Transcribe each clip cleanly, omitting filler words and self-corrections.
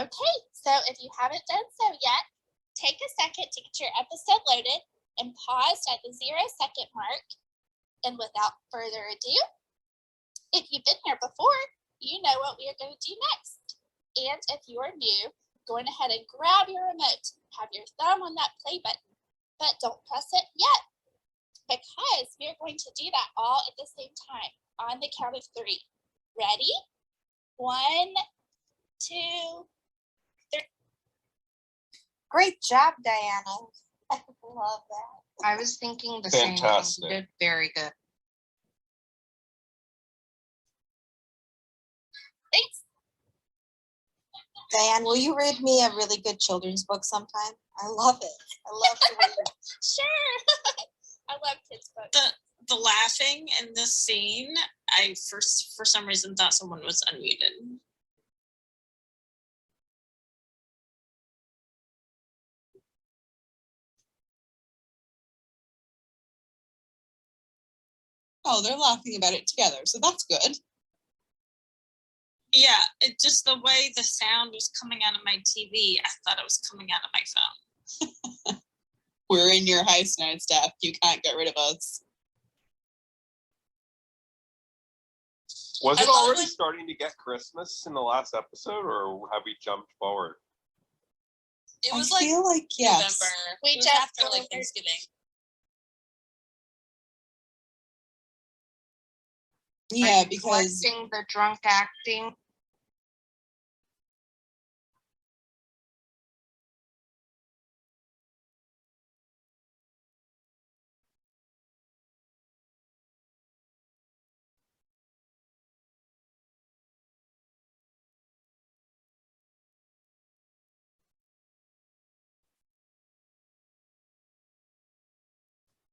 Okay, so if you haven't done so yet, take a second to get your episode loaded and pause at the 0-second mark. And without further ado, if you've been here before, you know what we are going to do next. And if you are new, go ahead and grab your remote, have your thumb on that play button, but don't press it yet, because we are going to do that all at the same time on the count of 3. Ready? 1, 2, 3. Great job, Diana. I love that. I was thinking the same thing. You did very good. Thanks. Diane, will you read me a really good children's book sometime? I love it. I love to read it. Sure. I love kids' books. The laughing in this scene, I for some reason thought someone was unmuted. Oh, they're laughing about it together, so that's good. Yeah, it just the way the sound was coming out of my TV, I thought it was coming out of my phone. We're in your house now, Steph. You can't get rid of us. Was it already starting to get Christmas in the last episode, or have we jumped forward? It was I feel like yes. November. We It was jumped after like forward. Thanksgiving. Yeah, because Collecting the drunk acting.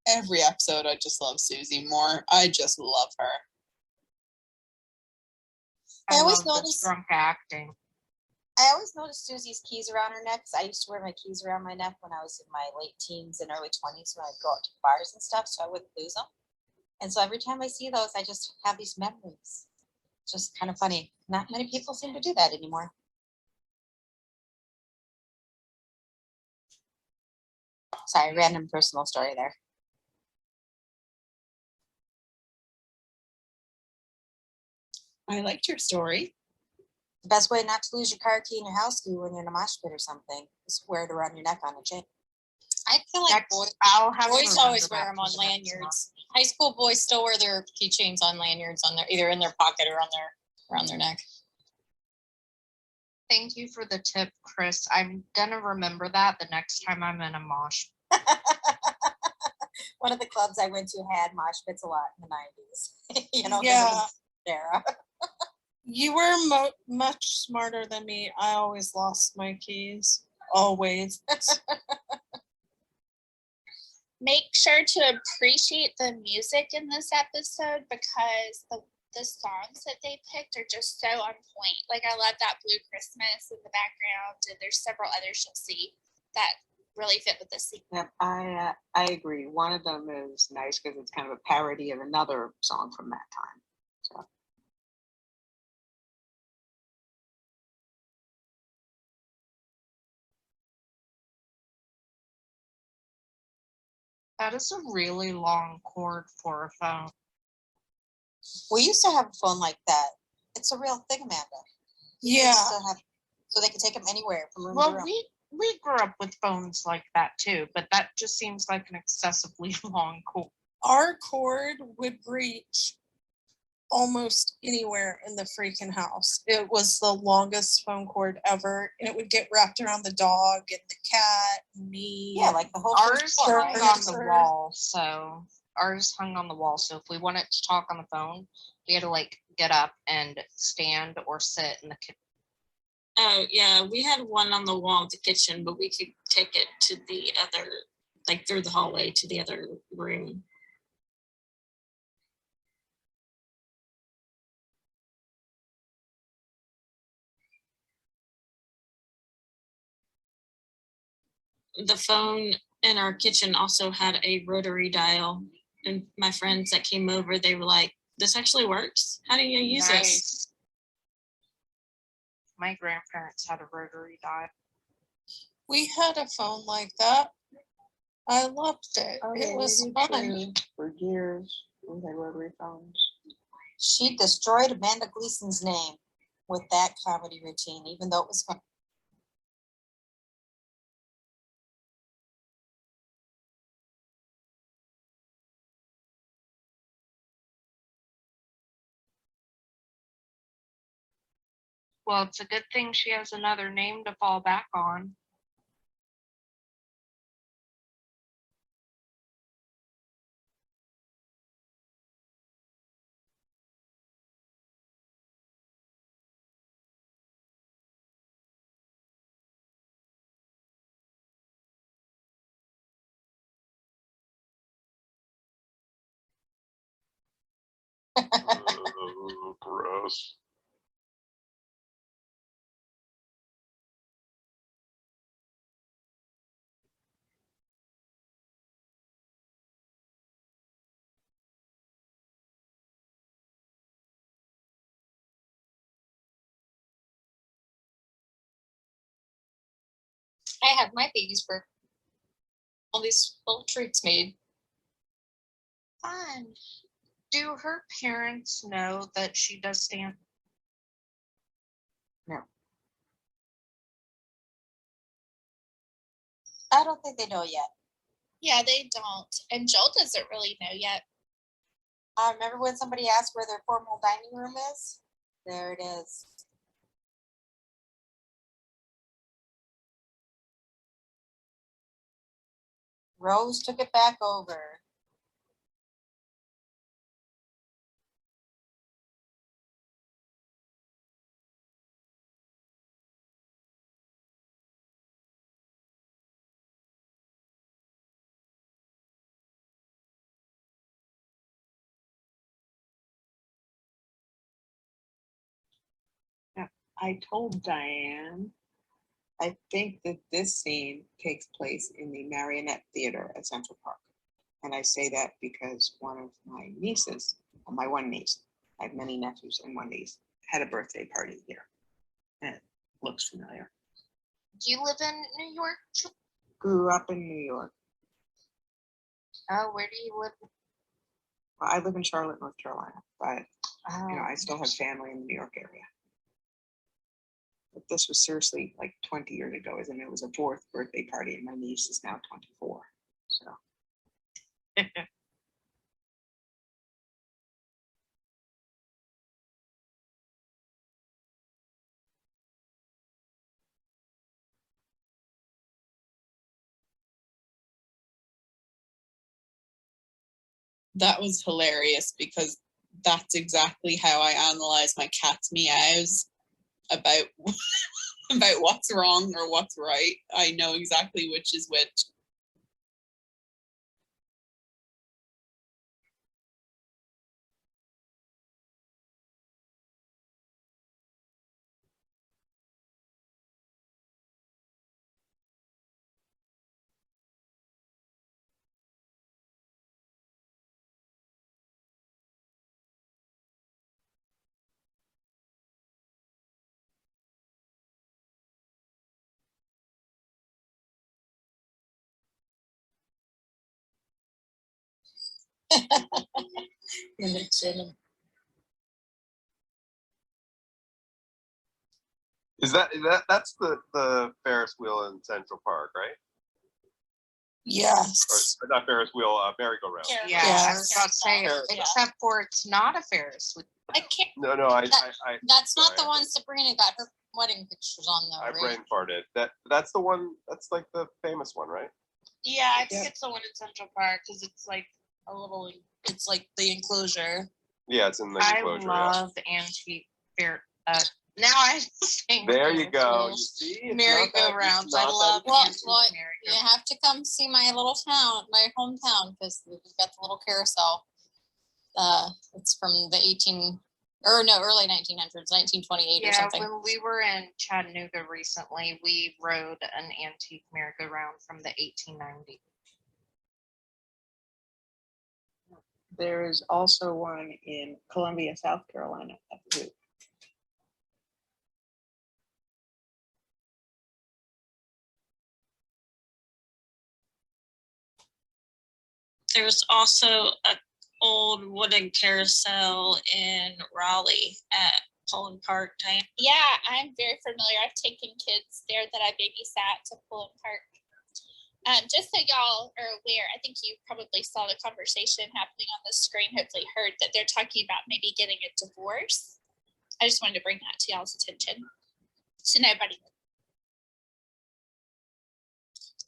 every episode I just love Susie more. I just love her. I always love this notice drunk acting. I always notice Susie's keys around her neck, because I used to wear my keys around my neck when I was in my late teens and early 20s when I'd go out to bars and stuff, so I wouldn't lose them. And so every time I see those, I just have these memories. It's just kind of funny. Not many people seem to do that anymore. Sorry, random personal story there. I liked your story. The best way not to lose your car key and your house key when you're in a mosh pit or something is wear it around your neck on a chain. I feel like I'll have boys to always remember wear that them on for the next lanyards. High school boys still wear their keychains on lanyards on their either in their pocket or on around their neck. Thank you for the tip, Chris. I'm gonna remember that the next time I'm in a mosh. One of the clubs I went to had mosh pits a lot in the 90s. You know, Yeah. Era. You were much smarter than me. I always lost my keys. Always. Make sure to appreciate the music in this episode, because the songs that they picked are just so on point. Like, I love that Blue Christmas in the background, and there's several others you'll see that really fit with the scene. Yep, I agree. One of them is nice because it's kind of a parody of another song from that time. So. That is a really long cord for a phone. We used to have a phone like that. It's a real thing, Amanda. Yeah. So they could take them anywhere from room to Well, room. we grew up with phones like that too, but that just seems like an excessively long cord. Our cord would reach almost anywhere in the freaking house. It was the longest phone cord ever. And it would get wrapped around the dog and the cat and me. Yeah, like the whole Ours first floor, hung right? on the wall, so ours hung on the wall. So if we wanted to talk on the phone, we had to like get up and stand or sit in the kitchen. Oh yeah, we had one on the wall of the kitchen, but we could take it to the other, like through the hallway to the other room. The phone in our kitchen also had a rotary dial, and my friends that came over, they were like, "This actually works. How do you use this?" My grandparents had a rotary dial. We had a phone like that. I loved it. Oh, yeah, It we was did fun. too. For years, we had rotary phones. She destroyed Amanda Gleason's name with that comedy routine, even though it was fun. Well, it's a good thing she has another name to fall back on. Gross. I have my babies for all these little treats made. Fun. Do her parents know that she does stand? I don't think they know yet. Yeah, they don't. And Joel doesn't really know yet. I remember when somebody asked where their formal dining room is. There it is. Rose took it back over. I told Diane, I think that this scene takes place in the Marionette Theater at Central Park. And I say that because one of my nieces, my one niece, I have many nephews and one niece, had a birthday party here. And it looks familiar. Do you live in New York? Grew up in New York. Oh, where do you live? Well, I live in Charlotte, North Carolina, but Oh, you know, I still have family in the New York area. But this was seriously like 20 years ago, and it was a 4th birthday party, and my niece is now 24. So That was hilarious because that's exactly how I analyze my cat's meows about about what's wrong or what's right. I know exactly which is which. In the cinema. That's the Ferris wheel in Central Park, right? Yes. Or not Ferris wheel, merry-go-round. yeah, I was about to say, Ferris. except for it's not a Ferris. I can't. No, That's not the sorry, one Sabrina got her wedding pictures on though, I right? brain farted. That's the one. That's like the famous one, right? Yeah, I think Yeah. it's the one in Central Park because it's like a little, it's like the enclosure. Yeah, it's in the I enclosure. love antique fair. Now I'm saying There you Ferris go. You wheels. see, it's Merry-go-rounds. I not that love Well, antique well, merry-go- You have to come see my little town, my hometown, because we've got the little carousel. It's from the early 1900s, 1928 or Yeah, something. when we were in Chattanooga recently, we rode an antique merry-go-round from the 1890s. there is also one in Columbia, South Carolina at the zoo. There's also a old wooden carousel in Raleigh at Pullen Park. Diane. Yeah, I'm very familiar. I've taken kids there that I babysat to Pullen Park. Just so y'all are aware, I think you probably saw the conversation happening on the screen, hopefully heard that they're talking about maybe getting a divorce. I just wanted to bring that to y'all's attention. So nobody.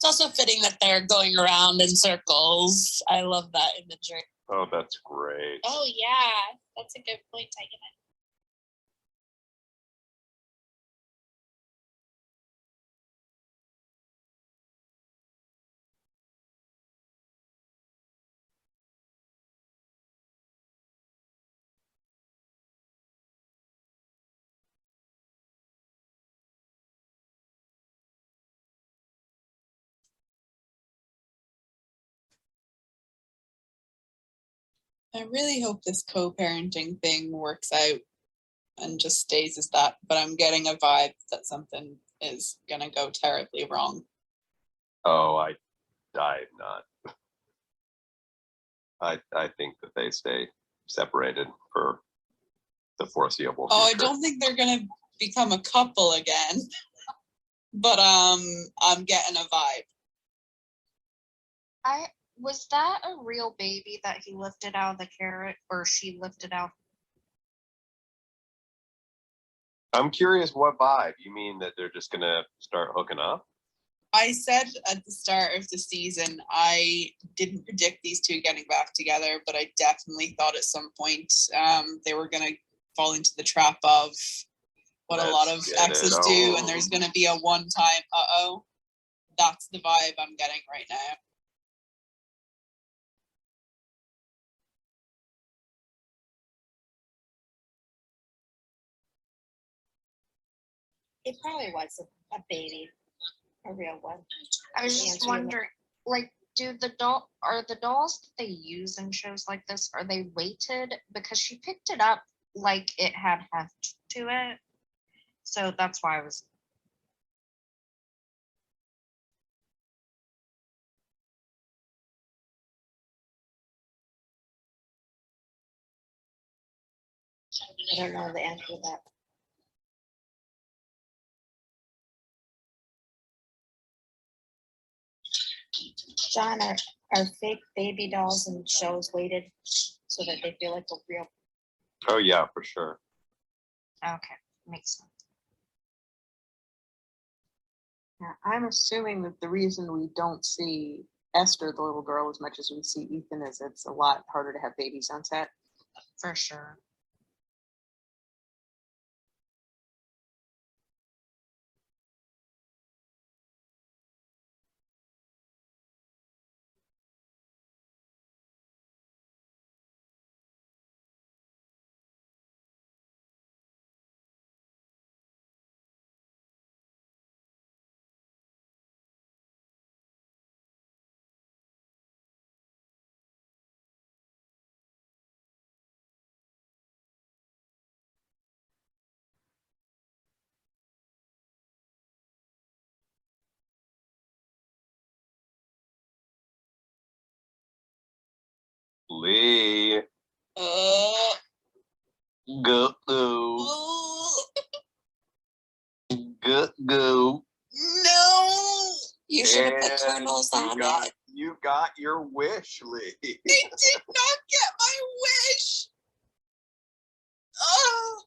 It's also fitting that they're going around in circles. I love that imagery. Oh, that's great. Oh yeah, that's a good point, Tiger. I really hope this co-parenting thing works out and just stays as that, but I'm getting a vibe that something is gonna go terribly wrong. Oh, I'm not. I think that they stay separated for the foreseeable future. Oh, I don't think they're gonna become a couple again, but I'm getting a vibe. Was that a real baby that he lifted out of the carrot, or she lifted out? I'm curious what vibe. You mean that they're just gonna start hooking up? I said at the start of the season, I didn't predict these two getting back together, but I definitely thought at some point they were gonna fall into the trap of what a lot of exes do, and there's gonna be a one-time uh-oh. That's the vibe I'm getting right now. It probably was a baby, a real one. I was just wondering, like, are the dolls that they use in shows like this, are they weighted? Because she picked it up like it had heft to it. So that's why I was. I don't know the answer to that. John, are fake baby dolls in shows weighted so that they feel like they're real? Oh yeah, for sure. Okay, makes sense. Yeah, I'm assuming that the reason we don't see Esther, the little girl, as much as we see Ethan is it's a lot harder to have babies on set. For sure. Lee. Uh, Go. Go. no! You should have put kernels on it. You got your wish, Lee. I did not get my wish! Oh!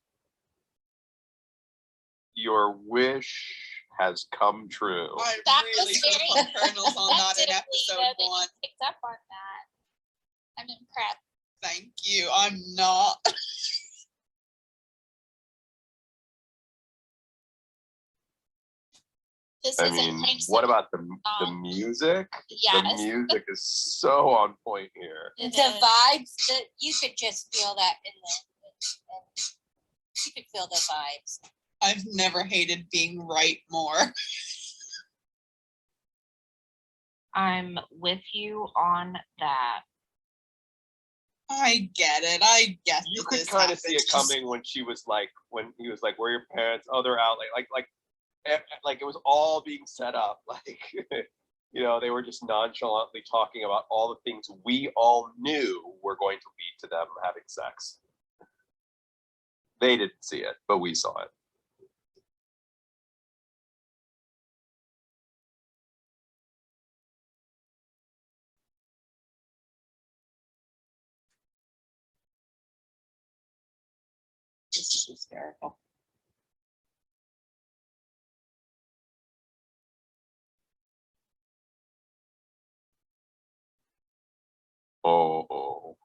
Your wish has come true. I That really was should have very- put kernels on that in Definitely, episode that you 1. picked up on that. I'm impressed. Thank you, I'm not. This I is mean, a nice what about the The music? The music is so on point here. It The is. vibes that you could just feel that you could feel the vibes. I've never hated being right more. I'm with you on that. I get it. I get You that could this kind of see it happens. coming when when he was like, "Where are your parents?" Oh, they're out. Like it was all being set up. Like You know, they were just nonchalantly talking about all the things we all knew were going to lead to them having sex. They didn't see it, but we saw it. This is hysterical. Oh.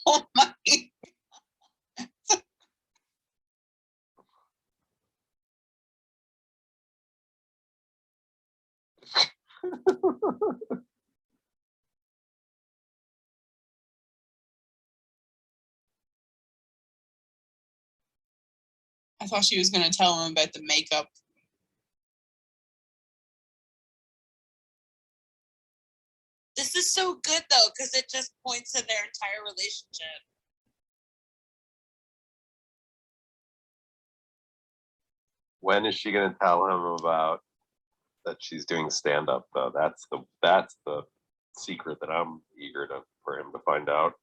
Oh my. I thought she was going to tell him about the makeup. This is so good though, because it just points to their entire relationship. When is she going to tell him about that she's doing stand up though? That's the secret that I'm eager for him to find out.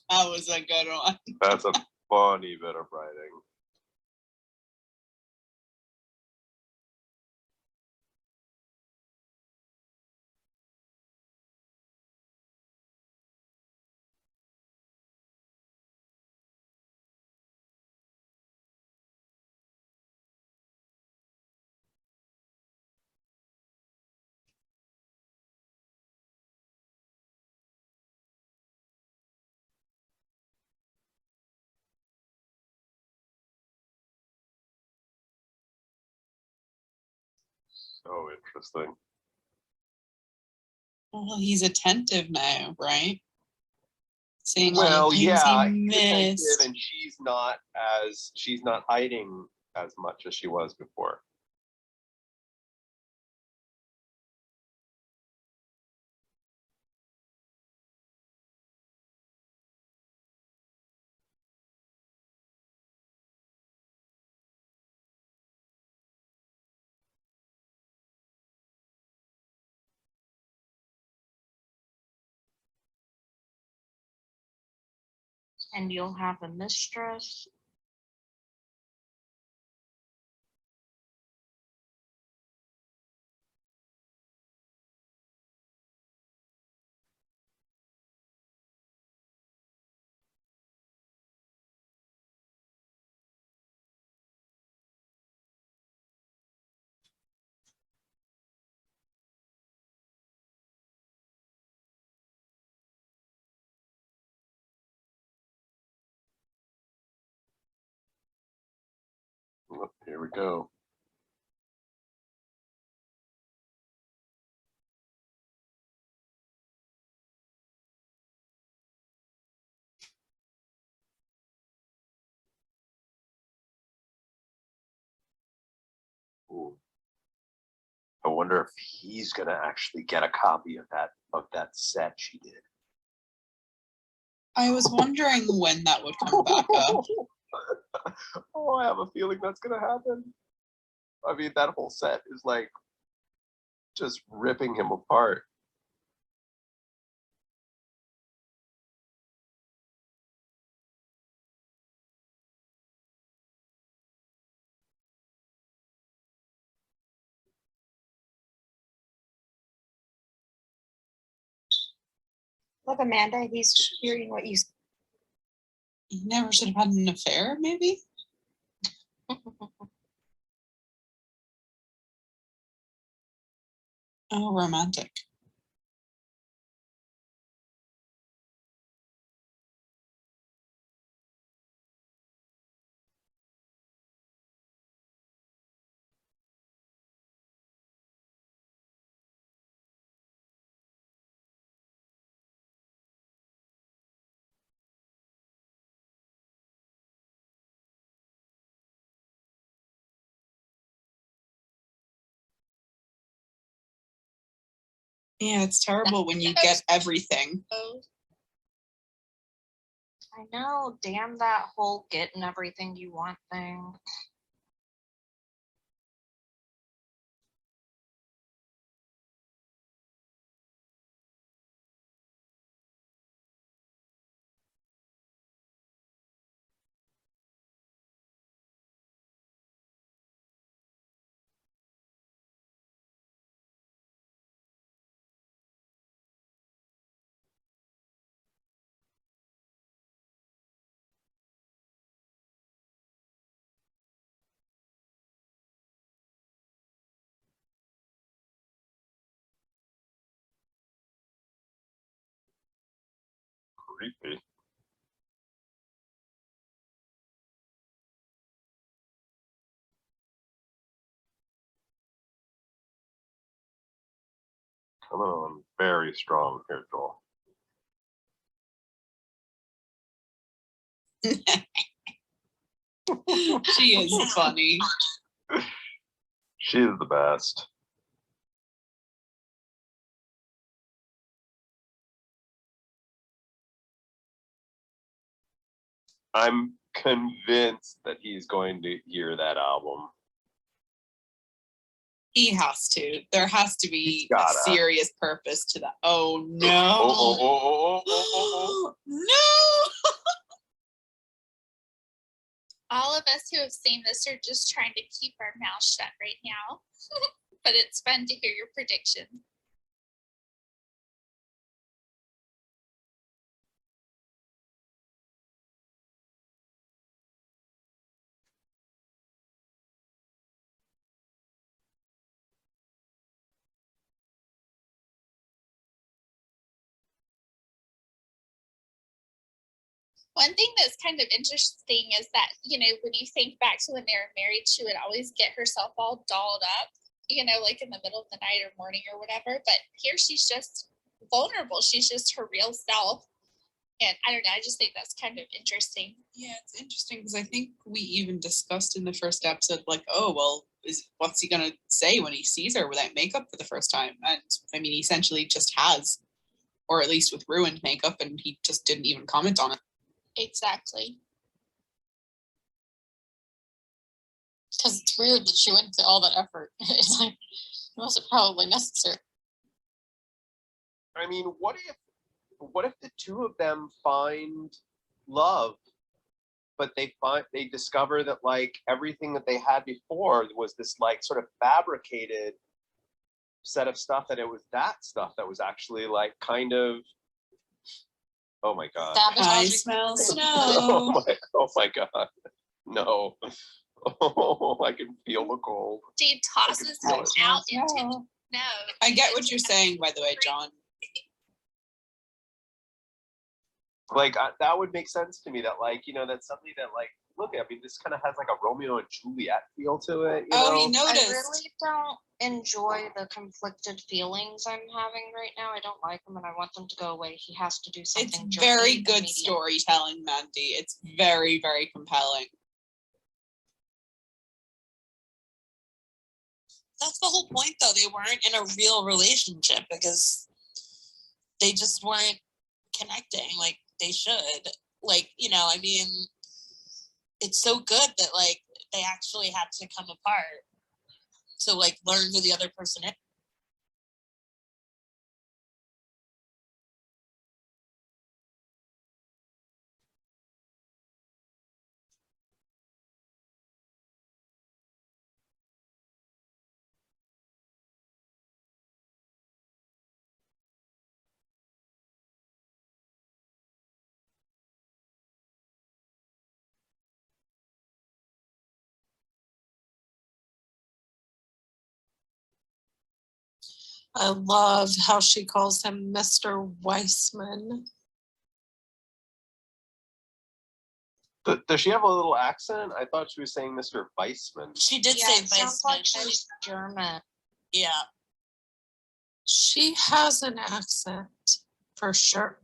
That was a good one. That's a funny bit of writing. So interesting. Well, he's attentive now, right? Seeing all Well, the things yeah, he he's attentive, missed. and she's not hiding as much as she was before. And you'll have a mistress. Oh, here we go. Ooh. I wonder if he's gonna actually get a copy of that set she did. I was wondering when that would come back up. Oh, I have a feeling that's gonna happen. I mean, that whole set is like just ripping him apart. Look, Amanda, he's hearing what you said. He never should have had an affair, maybe? Oh, romantic. Yeah, it's terrible when you get everything. Oh, I know, damn that whole getting everything you want thing. Creepy. Coming on very strong here, Joel. She is funny. She is the best. I'm convinced that he's going to hear that album. He has to. There has to be He's a gotta. serious purpose to that. Oh no. Oh. No. all of us who have seen this are just trying to keep our mouth shut right now. But it's fun to hear your predictions. One thing that's kind of interesting is that, you know, when you think back to when they were married, she would always get herself all dolled up, you know, like in the middle of the night or morning or whatever. But here she's just vulnerable. She's just her real self. And I don't know, I just think that's kind of interesting. Yeah, it's interesting because I think we even discussed in the first episode, like, oh, well, what's he gonna say when he sees her without makeup for the first time? And I mean, he essentially just has, or at least with ruined makeup, and he just didn't even comment on it. Exactly. Because it's weird that she went to all that effort. It's like, it wasn't probably necessary. I mean, what if the two of them find love, but they discover that like everything that they had before was this like sort of fabricated set of stuff, that it was that stuff that was actually like kind of, oh my god. I Sabotaging. smell snow. Oh my god. No. Oh, I can feel the cold. She tosses feel him it. out into no. I get what you're saying, by the way, John. Like that would make sense to me, that like, you know, that's something that like, look, I mean, this kind of has like a Romeo and Juliet feel to it, you Oh, know? he noticed. I really don't enjoy the conflicted feelings I'm having right now. I don't like them and I want them to go away. He has to do It's something. very jerky good immediately. storytelling, Mandy. It's very, very compelling. That's the whole point, though. They weren't in a real relationship because they just weren't connecting like they should. Like, you know, I mean, it's so good that like they actually had to come apart to like learn who the other person is. I love how she calls him Mr. Weissman. Does she have a little accent? I thought she was saying Mr. Weissman. She did Yeah, say it sounds Weissman. like she's German. Yeah. She has an accent for sure.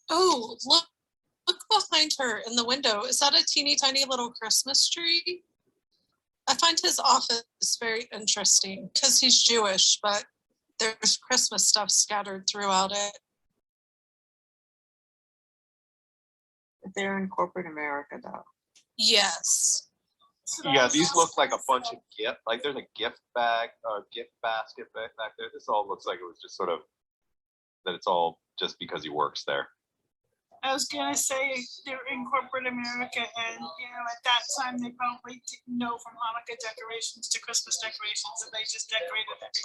Oh, look behind her in the window. Is that a teeny tiny little Christmas tree? I find his office very interesting because he's Jewish, but there's Christmas stuff scattered throughout it. They're in corporate America though. Yes. Yeah, these look like a bunch of gift, like there's a gift bag or gift basket back there. This all looks like it was just sort of, that it's all just because he works there. I was gonna say they're in corporate America, and at that time they probably didn't know from Hanukkah decorations to Christmas decorations, and they just decorated it.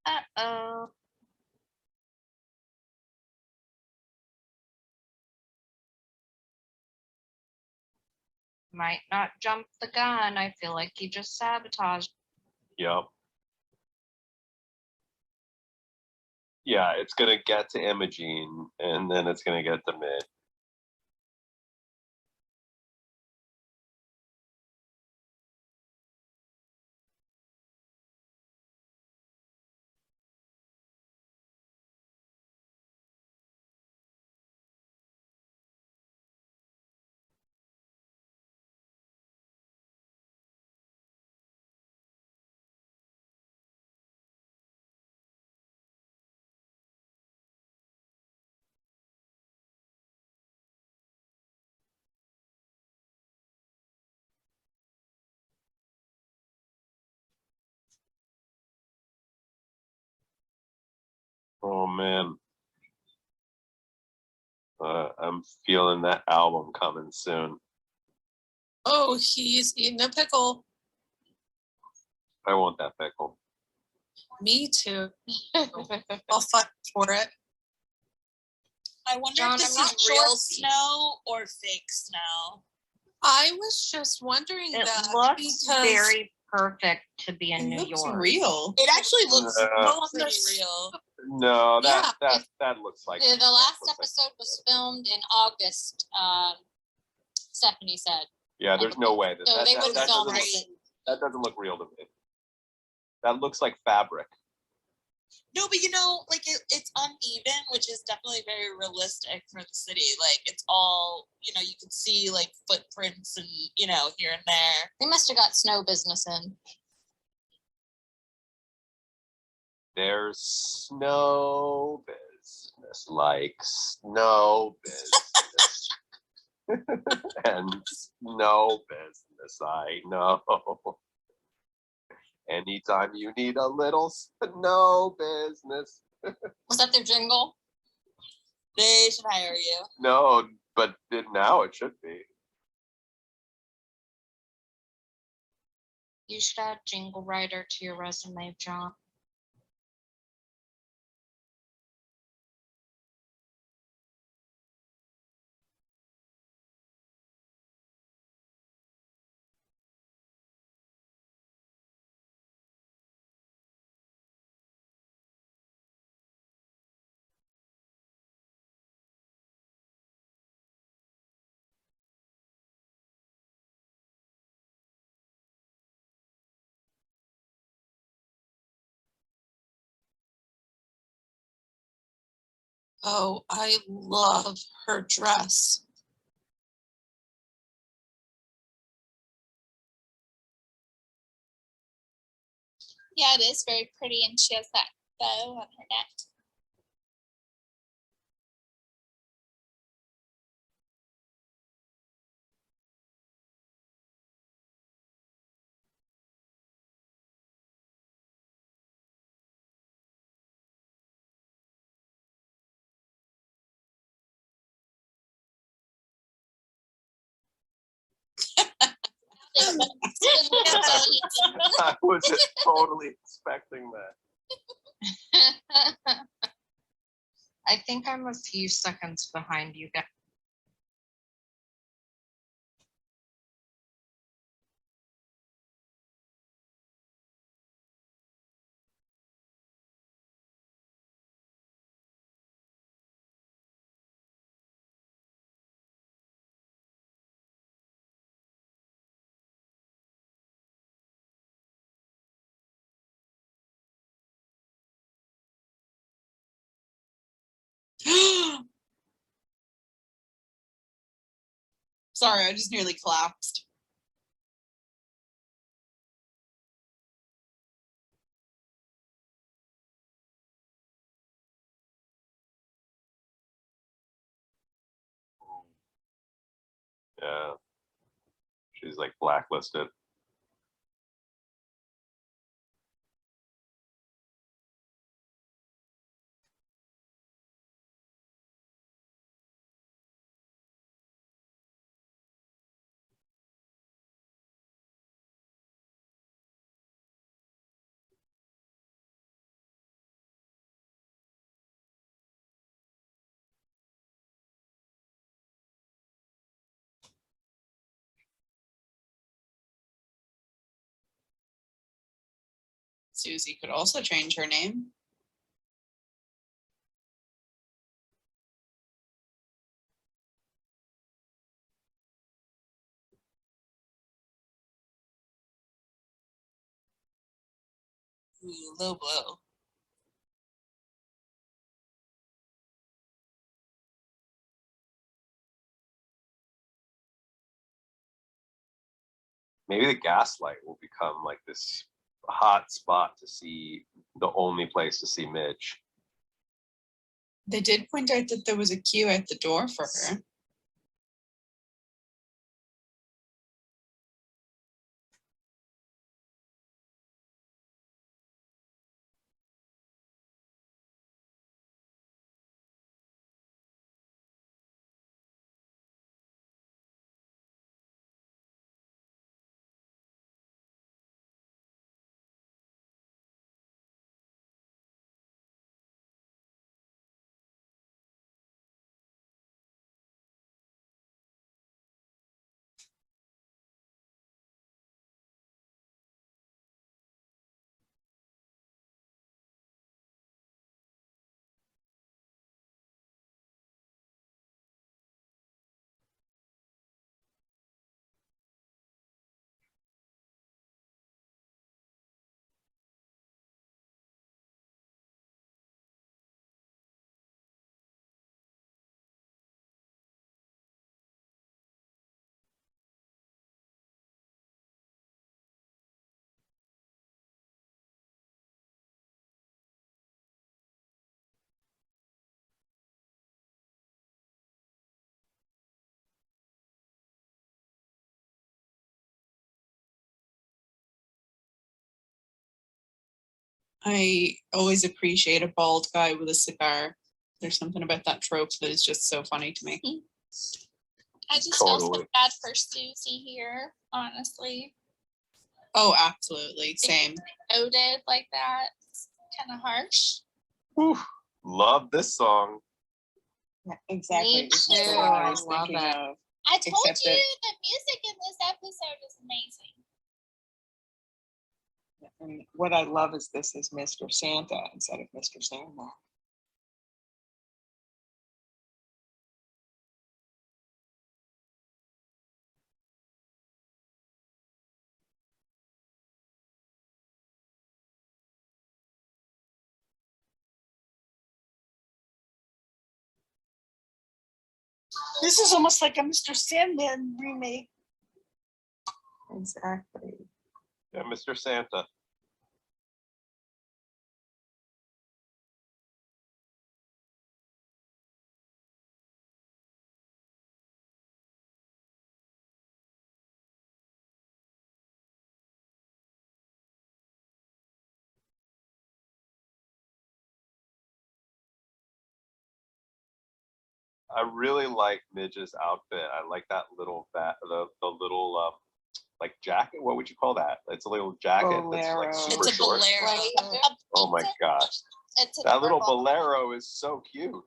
Uh-oh. Might not jump the gun. I feel like he just sabotaged. Yep. Yeah, it's gonna get to Imogene, and then it's gonna get to Midge. Oh man. I'm feeling that album coming soon. Oh, he's eating a pickle. I want that pickle. Me too. I'll fight for it. I wonder John, if this I'm not is sure real if- snow or fake snow. I was just wondering It that looks because very perfect to be in It New looks York. real. It actually looks No. pretty real. No, Yeah, that looks like The that last looks like- episode was filmed in August, Stephanie said. Yeah, there's no way that So they wouldn't that film doesn't it. look, that doesn't look real to me. That looks like fabric. No, but like it's uneven, which is definitely very realistic for the city. Like it's all, you can see like footprints and, here and there. They must have got snow business in. There's snow business, like snow business. And snow business, I know. Anytime you need a little snow business. Was that their jingle? They should hire you. No, but now it should be. You should add jingle writer to your resume, John. oh, I love her dress. Yeah, it is very pretty, and she has that bow on her neck. I was totally expecting that. I think I'm a few seconds behind you guys. Sorry, I just nearly collapsed. Yeah. She's like blacklisted. Susie could also change her name. Ooh, low blow. Maybe the Gaslight will become like this hot spot to see, the only place to see Midge. They did point out that there was a queue at the door for her. I always appreciate a bald guy with a cigar. There's something about that trope that is just so funny to me. I just feel so Totally. bad for Susie here, honestly. Oh, absolutely. Same. Noted like that. It's kind of harsh. Whew. Love this song. Yeah, exactly. Me This is the too, one I I was love thinking it. of. I told Except you that- the music in this episode is amazing. And what I love is this is Mr. Santa instead of Mr. Sandman. This is almost like a Mr. Sandman remake. Exactly. Yeah, Mr. Santa. I really like Midge's outfit. I like that little the little like jacket. What would you call that? It's a little jacket that's like Bolero. super It's a short. bolero. Oh my gosh, It's that little adorable. bolero is so cute.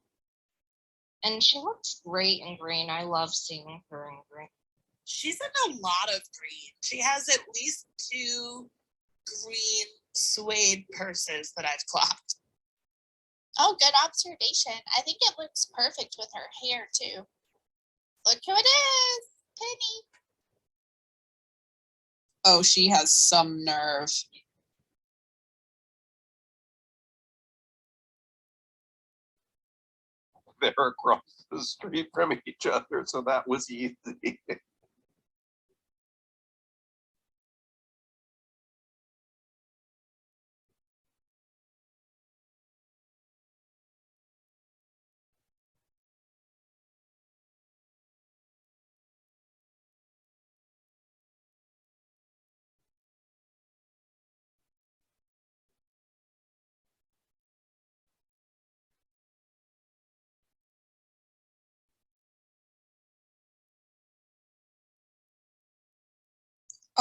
And she looks great in green. I love seeing her in green. She's in a lot of green. She has at least 2 green suede purses that I've clocked. Oh, good observation. I think it looks perfect with her hair too. Look who it is, Penny. Oh, she has some nerve. They're across the street from each other, so that was easy.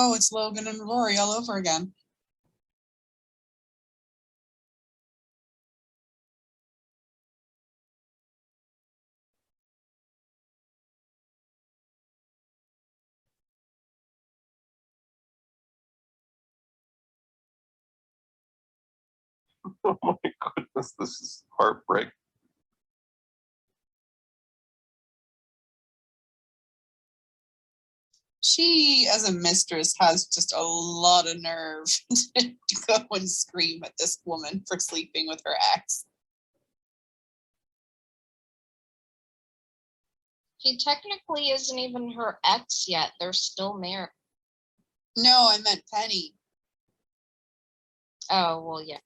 Oh, it's Logan and Rory all over again. Oh my goodness, this is heartbreak. She, as a mistress, has just a lot of nerve to go and scream at this woman for sleeping with her ex. He technically isn't even her ex yet. They're still married. No, I meant Penny. Oh, well, yeah.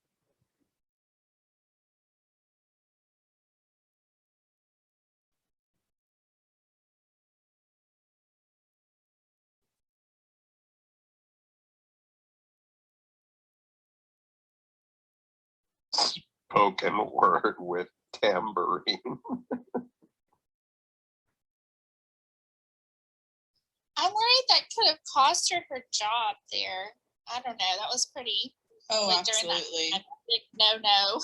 Spoken word with tambourine. I'm worried that could have cost her her job there. I don't know. That was pretty. Oh, like, during that absolutely. time, big no.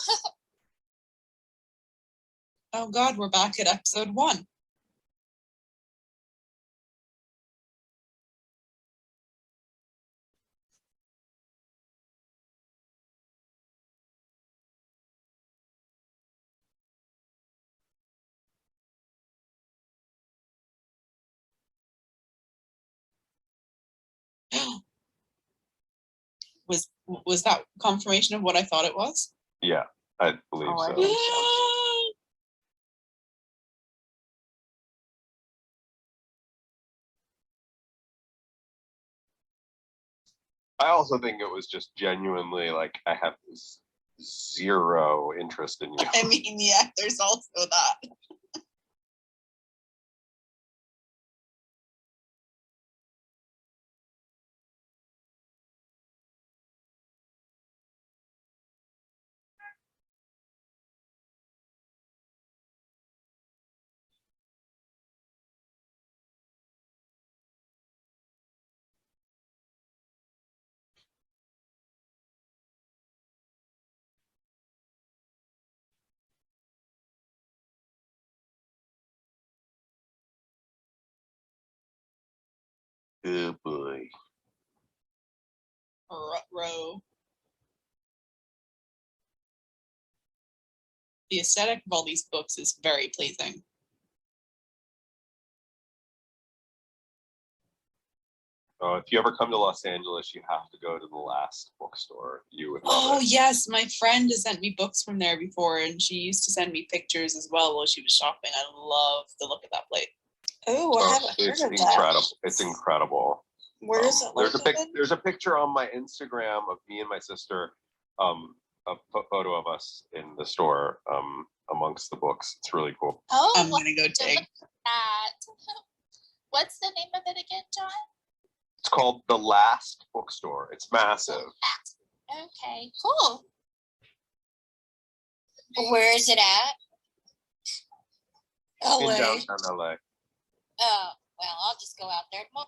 Oh God, we're back at episode 1. Was that confirmation of what I thought it was? Yeah, I believe Oh, I so. think so. I also think it was just genuinely like, I have this zero interest in you. I mean, yeah, there's also that. Oh boy. Row. The aesthetic of all these books is very pleasing. If you ever come to Los Angeles, you have to go to the last bookstore. You would love Oh it. yes, my friend has sent me books from there before, and she used to send me pictures as well while she was shopping. I love the look of that place. Oh, I haven't It's heard of incredible. that. It's incredible. Where is it located? There's a picture on my Instagram of me and my sister, a photo of us in the store, amongst the books. It's really cool. Oh, I'm wow, gonna go take. look at that. What's the name of it again, John? It's called The Last Bookstore. It's massive. Okay, cool. Where is it at? In LA. downtown LA. Oh, well, I'll just go out there tomorrow.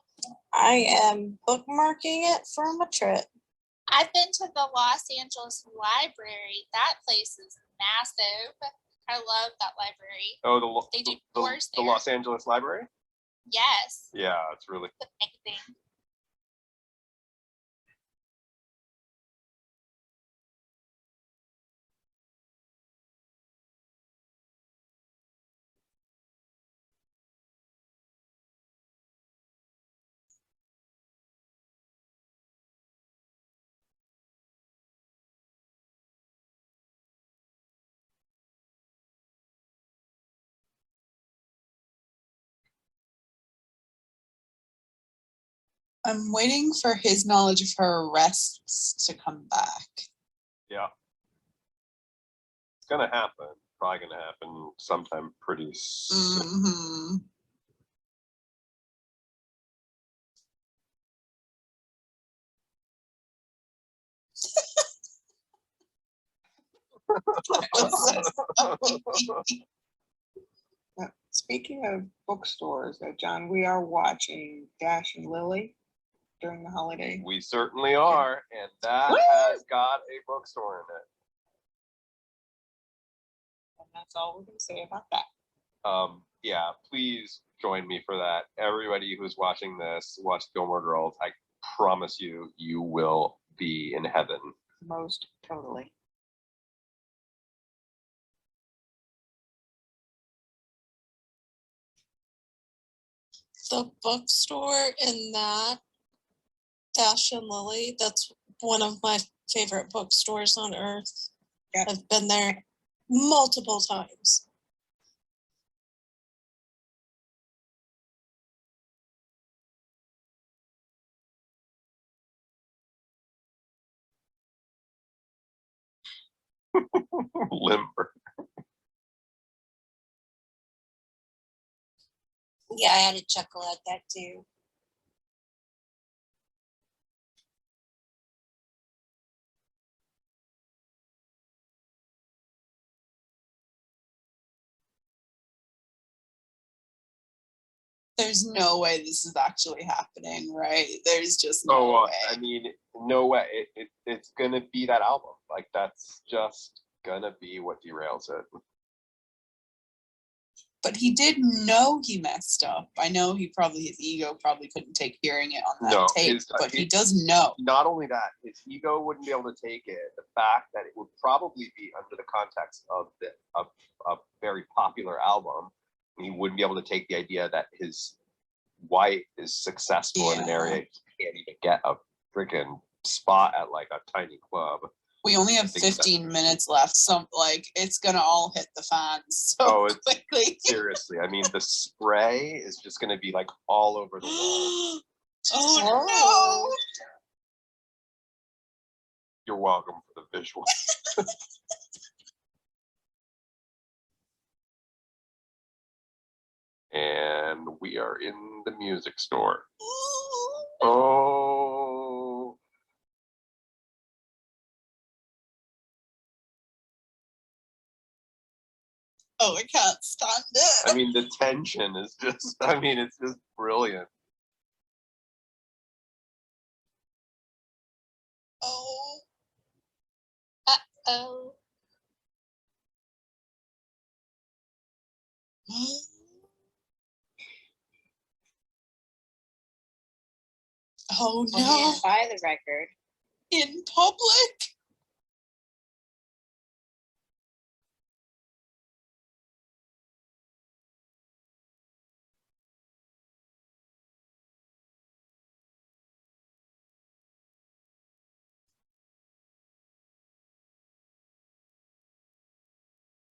I am bookmarking it for my trip. I've been to the Los Angeles Library. That place is massive. I love that library. Oh, They do the tours there. Los Angeles Library? Yes, Yeah, it's really it's amazing. I'm waiting for his knowledge of her arrests to come back. yeah. It's gonna happen. Probably gonna happen sometime pretty soon. Mm-hmm. Speaking of bookstores, John, we are watching Dash and Lily. during the holiday. We certainly are, and that Woo! has got a bookstore in it. And that's all we're gonna say about that. Yeah, please join me for that. Everybody who's watching this, watch Gilmore Girls. I promise you, you will be in heaven. Most totally. The bookstore in that Dash and Lily, that's one of my favorite bookstores on earth. Yep. I've been there multiple times. Limber. Yeah, I had a chuckle at that too. There's no way this is actually happening, right? There's just Oh, no well, way. I mean, no way. It's gonna be that album. Like, that's just gonna be what derails it. But he did know he messed up. I know his ego probably couldn't take hearing it on that No, tape, but he does know. Not only that, his ego wouldn't be able to take it. The fact that it would probably be under the context of a very popular album, he wouldn't be able to take the idea that his wife is successful in an area he can't even get a freaking spot at, like, a tiny club. We only have 15 minutes left, so like it's gonna all hit the fan so quickly. Seriously, I mean, the spray is just gonna be like all over the wall. Oh no! You're welcome for the visual. And we are in the music store. Oh. Oh, I can't stand it. I mean, the tension is just, I mean, it's just brilliant. Oh. Uh-oh. Oh Well, he no! didn't buy the record. In public?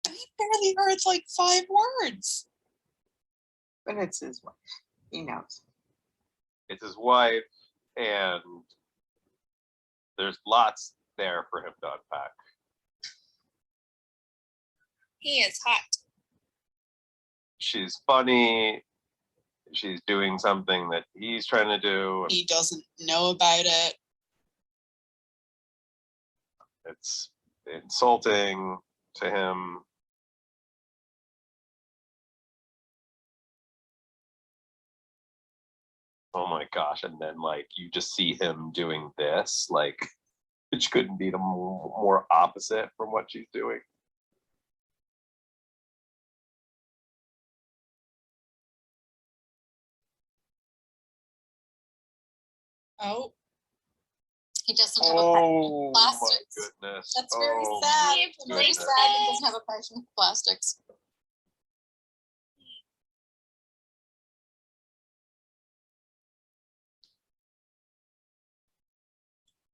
He barely heard like 5 words. But it's his wife. He knows. It's his wife, and there's lots there for him to unpack. He is hot. She's funny. She's doing something that he's trying to do. He doesn't know about it. It's insulting to him. Oh my gosh. And then, like, you just see him doing this, like, which couldn't be the more opposite from what she's doing. Oh. He doesn't have a passion Oh for my plastics. goodness. That's very Oh sad. my I'm very goodness. sad he doesn't have a passion for plastics.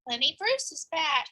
Lenny Bruce is back.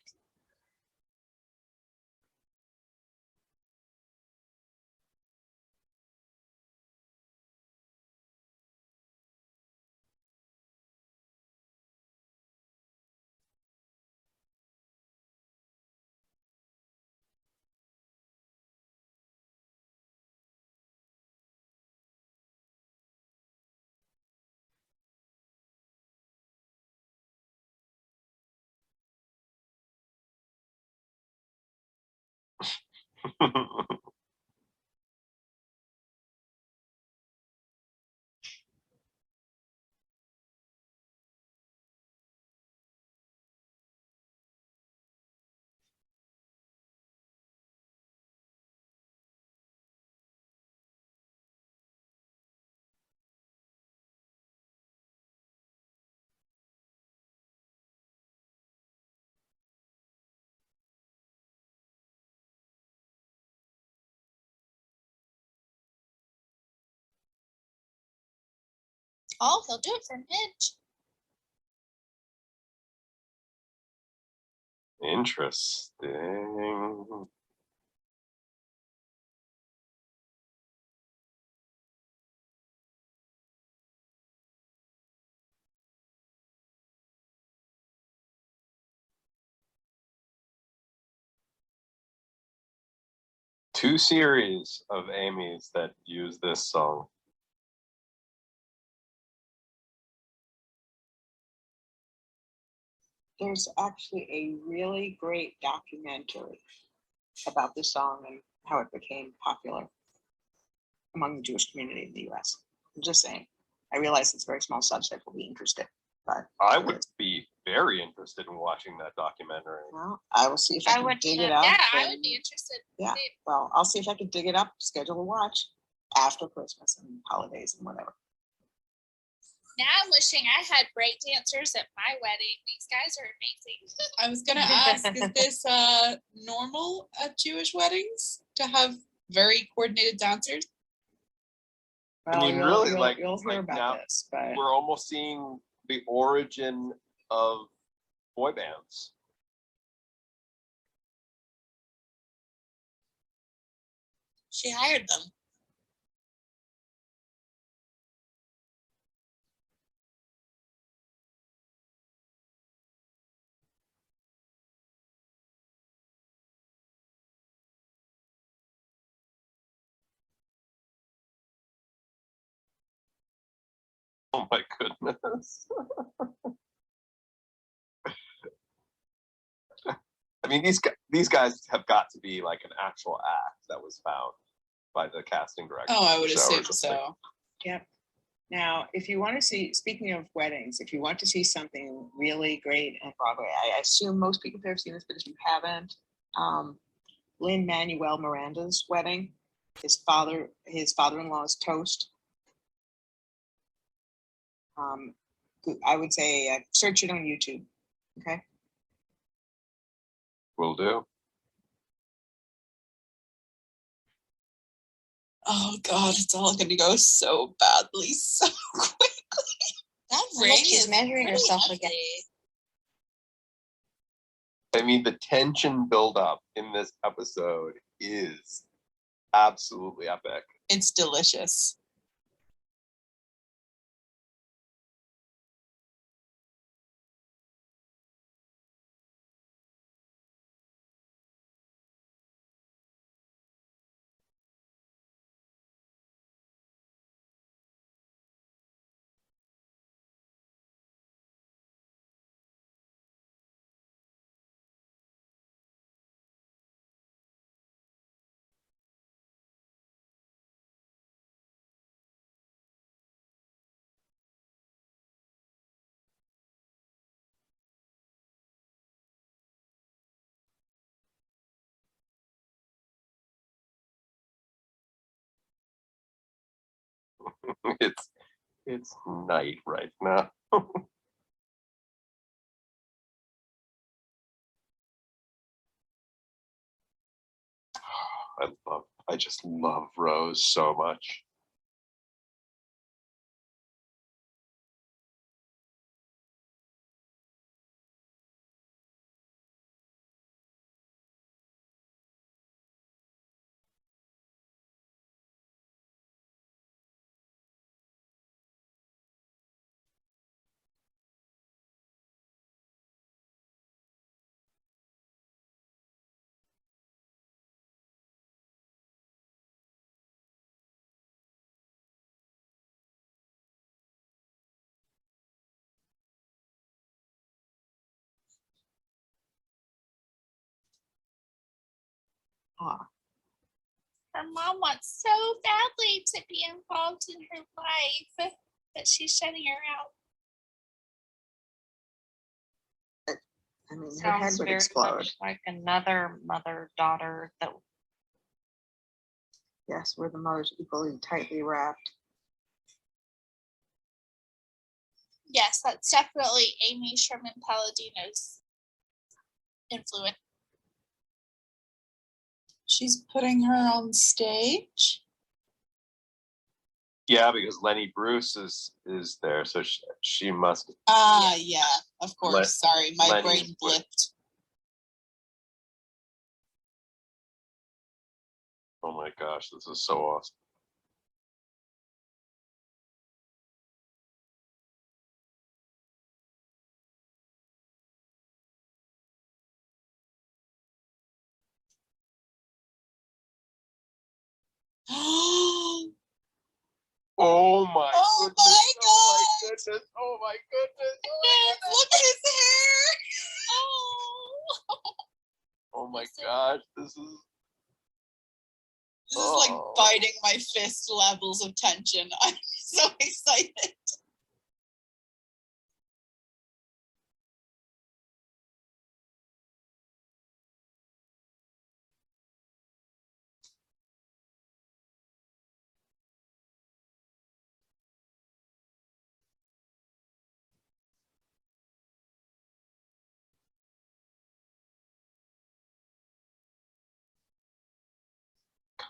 Oh, he'll do it for Midge. Interesting. Two series of Amy's that use this song. There's actually a really great documentary about this song and how it became popular among the Jewish community in the US. I'm just saying. I realize it's a very small subset will be interested, but I would be very interested in watching that documentary. well, I will see if I I can would dig too. it up. Yeah, I and- would be interested. Yeah, well, I'll see if I can dig it up, schedule a watch after Christmas and holidays and whatever. Now I'm wishing I had break dancers at my wedding. These guys are amazing. I was gonna ask, is this normal at Jewish weddings to have very coordinated dancers? I mean, Well, really, like, you'll it's hear like about now this, but we're almost seeing the origin of boy bands. She hired them. Oh my goodness. I mean, these guys have got to be like an actual act that was found by the casting director. Oh, I of the would show or assume something. so. yep. Now, if you want to see, speaking of weddings, if you want to see something really great on Broadway, I assume most people have seen this, but if you haven't, Lin-Manuel Miranda's wedding, his father-in-law's toast. I would say search it on YouTube. Okay. Will do. Oh God, it's all gonna go so badly so quick. That Look, ring she's is measuring pretty herself heavy. again. I mean, the tension buildup in this episode is absolutely epic. It's delicious. It's night right now. I just love Rose so much. Ah, Her mom wants so badly to be involved in her life, but she's shutting her out. I mean, her head Sounds would very explode. much like another mother-daughter that Yes, where the mother's equally tightly wrapped. Yes, that's definitely Amy Sherman Palladino's influence. She's putting her on stage. Yeah, because Lenny Bruce is there, so she must. Yeah, of course. Sorry, my Lenny brain would- blipped. Oh my gosh, this is so awesome. Oh my Oh goodness! my Oh my God. goodness! Oh my goodness! Look at his hair. Oh my gosh! This is. This is like Oh. biting my fist levels of tension. I'm so excited.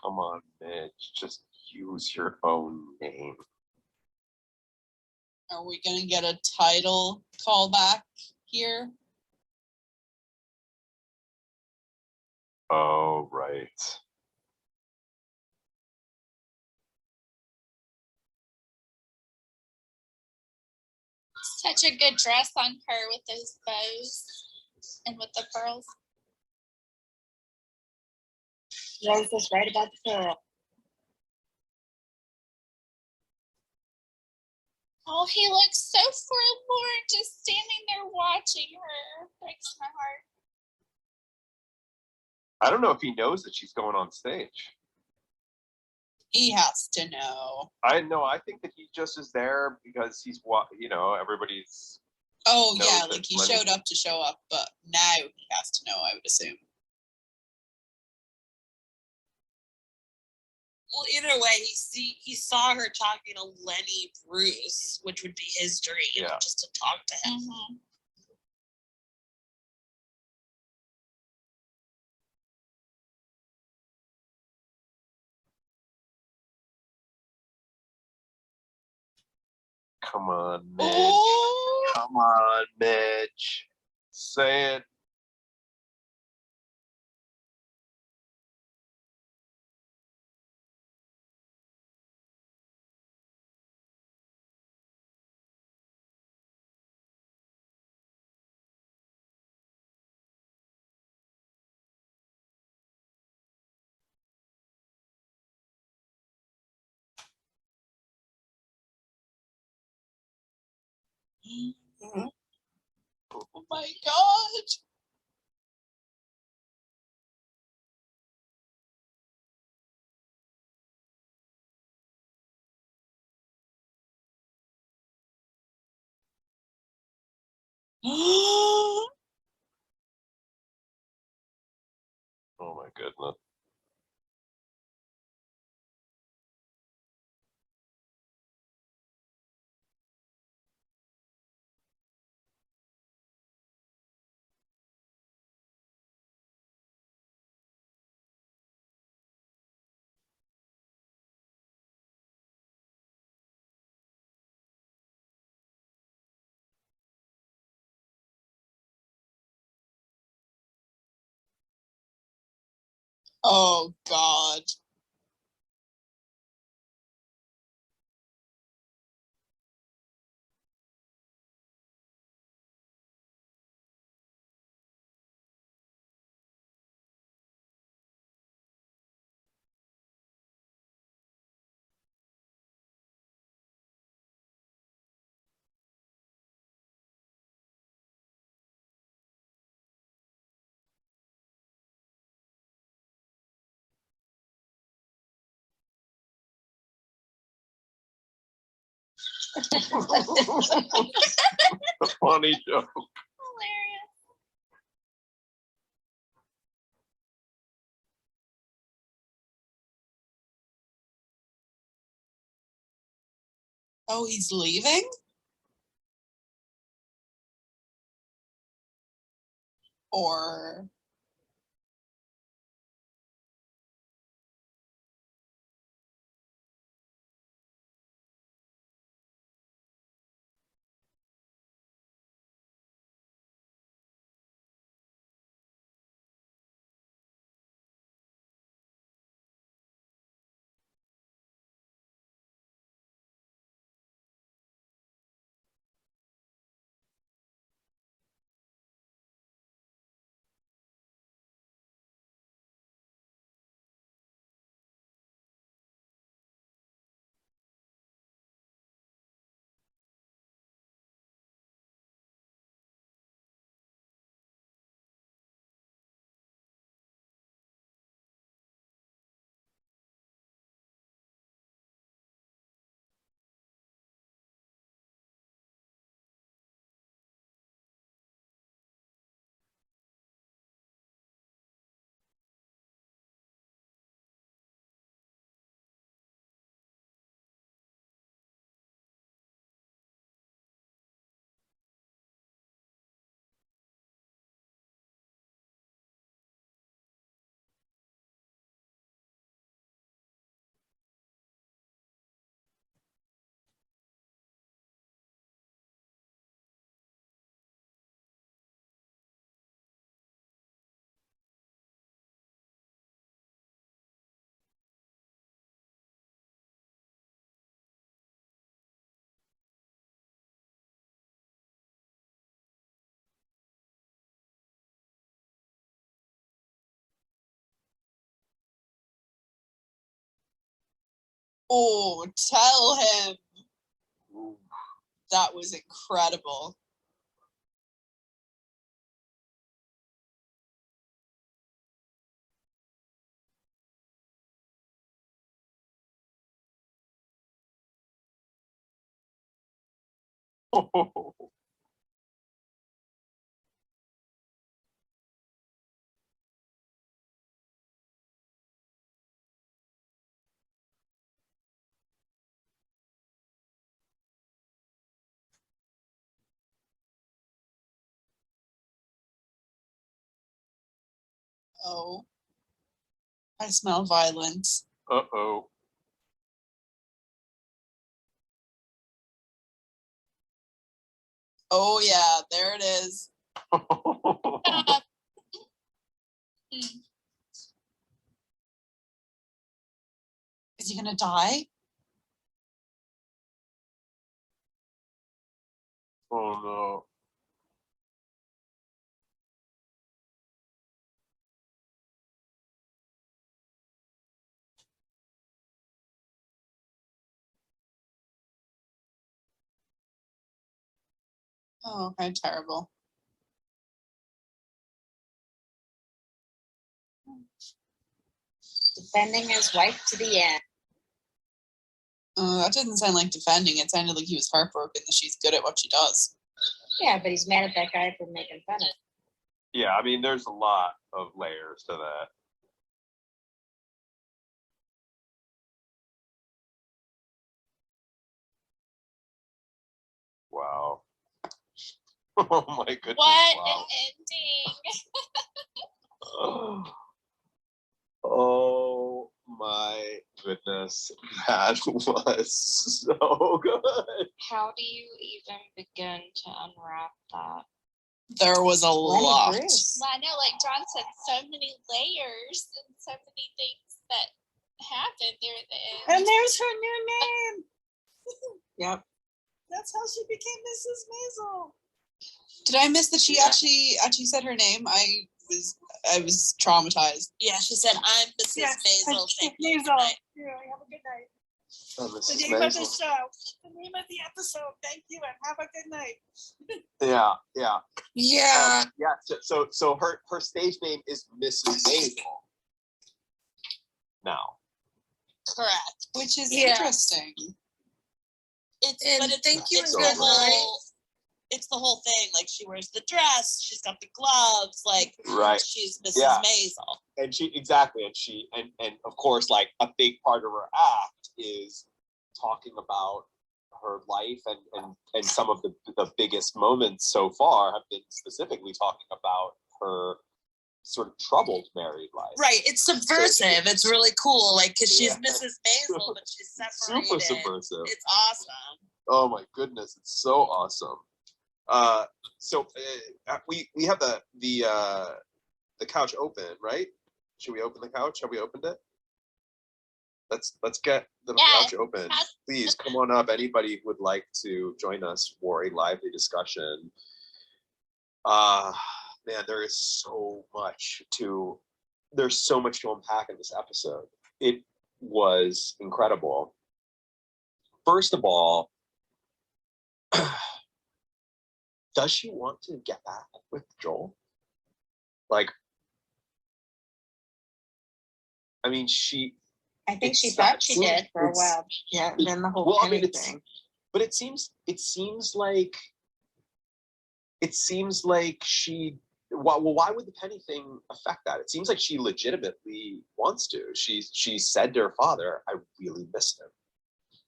Come on, Midge. Just use your own name. Are we gonna get a title callback here? Oh, right. Such a good dress on her with those bows and with the pearls. Rose was right about the pearl. Oh, he looks so forlorn just standing there watching her. Breaks my heart. I don't know if he knows that she's going on stage. He has to know. I know. I think that he just is there because he's everybody's. Oh knows yeah, that like he Lenny- showed up to show up, but now he has to know, I would assume. Well, either way, he saw her talking to Lenny Bruce, which would be his dream, Yeah. just to talk to him. Mm-hmm. Come on, Midge. Oh, Come on, Midge. Say it. oh my God. Oh my goodness. Oh God. A funny joke. Hilarious. Oh, he's leaving? Or Oh, tell him. Ooh. That was incredible. Oh, I smell violence. Uh-oh. Oh yeah, there it is. Is he gonna die? Oh no. Oh, how terrible. Defending his wife to the end. That didn't sound like defending. It sounded like he was heartbroken that she's good at what she does. Yeah, but he's mad at that guy for making fun of him. Yeah, I mean, there's a lot of layers to that. Wow. Oh my goodness. What Wow. an ending. Oh my goodness. That was so good. How do you even begin to unwrap that? There was a lot. Bruce. Well, I know, like John said, so many layers and so many things that happened there at the end. And there's her new name. Yep. That's how she became Mrs. Maisel. Did I miss that she Yeah. actually said her name? I was traumatized. Yeah, she said, I'm Mrs. Yes, Maisel. Thank you. Maisel. Good night." Yeah, have a good night. Oh, The Mrs. name of the Maisel. show, the name of the episode. Thank you and have a good night. Yeah, yeah. Yeah. Yeah, so her stage name is Mrs. Maisel. Now. Correct. Which is Yeah. interesting. And thank you it's and the good night. whole, it's the whole thing. Like she wears the dress, she's got the gloves, like Right. she's Mrs. Yeah. Maisel. And she exactly, and of course, like a big part of her act is talking about her life and some of the biggest moments so far have been specifically talking about her sort of troubled married life. Right. It's subversive. It's really cool. Like, cause she's Yeah. Mrs. Maisel, but she's separated. Super subversive. It's awesome. Oh my goodness, it's so awesome. So we have the couch open, right? Should we open the couch? Have we opened it? Let's get the Yes. couch open. Yes. Please come on up. Anybody who would like to join us for a lively discussion. Man, there's so much to unpack in this episode. It was incredible. First of all, does she want to get back with Joel? Like, I mean, I think she It's thought not- she did for a it's- while. Yeah, and then the whole well, I penny mean, it's, thing. but it seems like she. Why would the penny thing affect that? It seems like she legitimately wants to. She said to her father, "I really miss him."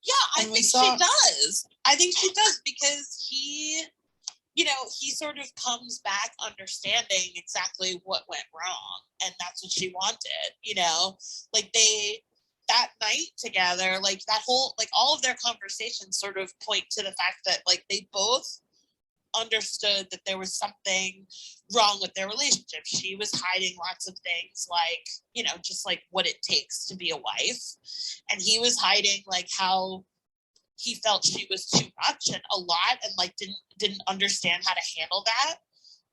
Yeah, I And we think saw- she does. I think she does because he, you know, he sort of comes back understanding exactly what went wrong. And that's what she wanted, you know, like that night together, like that whole, like all of their conversations sort of point to the fact that like they both understood that there was something wrong with their relationship. She was hiding lots of things, like, you know, just like what it takes to be a wife. And he was hiding like how he felt she was too much and a lot and like didn't understand how to handle that.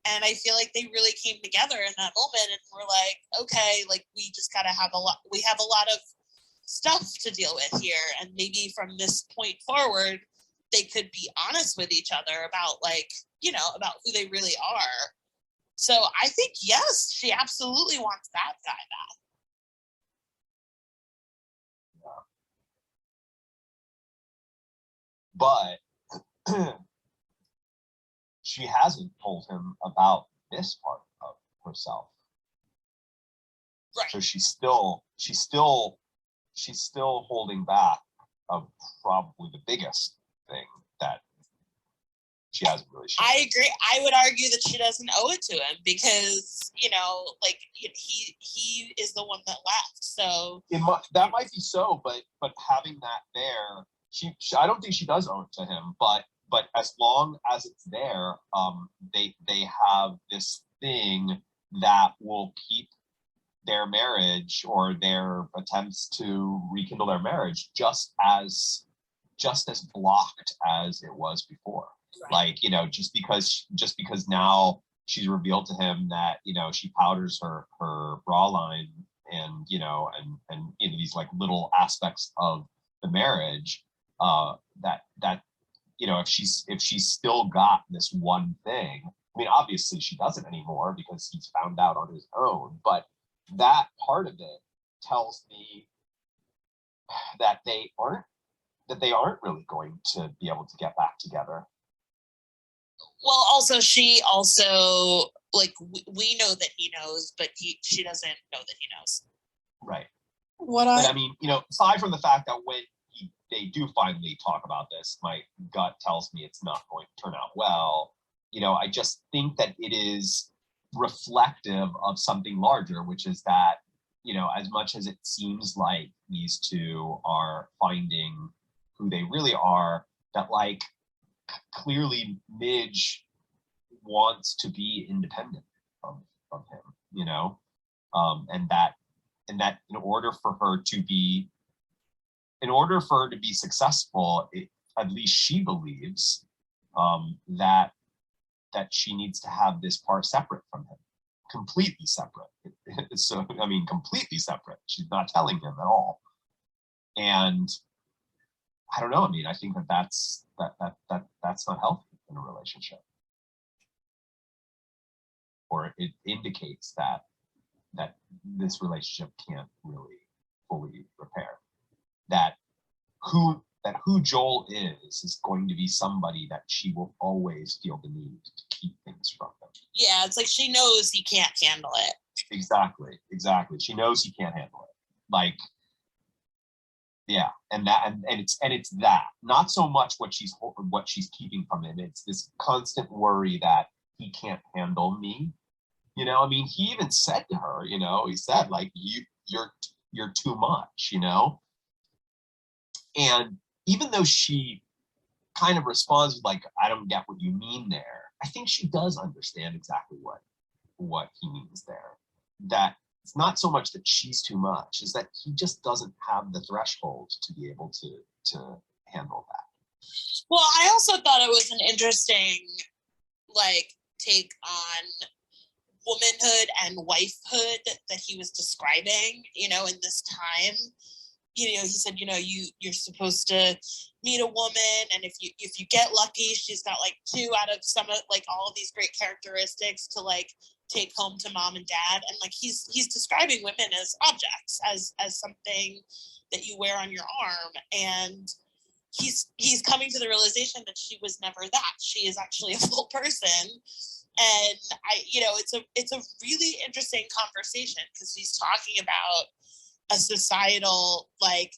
And I feel like they really came together in that moment and we're like, okay, like we just gotta have a lot of stuff to deal with here, and maybe from this point forward they could be honest with each other about, like, you know, about who they really are. So I think, yes, she absolutely wants that guy back. But she hasn't told him about this part of herself. Right. So she's still holding back of probably the biggest thing that she hasn't really shared. I agree. I would argue that she doesn't owe it to him because, you know, like, he is the one that left. So That might be so, but having that there, she I don't think she does owe it to him. But as long as it's there, they have this thing that will keep their marriage or their attempts to rekindle their marriage just as blocked as it was before. Right. Like, you know, just because now she's revealed to him that, you know, she powders her bra line and, you know, and you know, these like little aspects of the marriage, that you know, if she's still got this one thing, I mean, obviously she doesn't anymore because he's found out on his own, but that part of it tells me that they aren't really going to be able to get back together. Well, also, she also, like, we know that he knows, but she doesn't know that he knows. Right. What But I mean, you know, aside from the fact that when they do finally talk about this, my gut tells me it's not going to turn out well. You know, I just think that it is reflective of something larger, which is that, you know, as much as it seems like these two are finding who they really are, that like clearly Midge wants to be independent of him, you know, and that in order for her to be successful, at least she believes that she needs to have this part separate from him, completely separate. So, I mean, completely separate. She's not telling him at all. And I don't know. I mean, I think that's not healthy in a relationship, or it indicates that this relationship can't really fully repair. That who Joel is going to be somebody that she will always feel the need to keep things from him. Yeah, it's like she knows he can't handle it. Exactly. She knows he can't handle it. Like, yeah, and it's that, not so much what she's keeping from him. It's this constant worry that he can't handle me. You know, I mean, he even said to her, you know, he said like, you're too much, you know. And even though she kind of responds with like, I don't get what you mean there, I think she does understand exactly what he means there. That it's not so much that she's too much, is that he just doesn't have the threshold to be able to handle that. Well, I also thought it was an interesting, like, take on womanhood and wifehood that he was describing, you know, in this time. You know, he said, you know, you're supposed to meet a woman, and if you get lucky, she's got like 2 out of some of like all of these great characteristics to like take home to mom and dad. And like he's describing women as objects, as something that you wear on your arm. And he's coming to the realization that she was never that. She is actually a full person. And you know, it's a really interesting conversation because he's talking about a societal like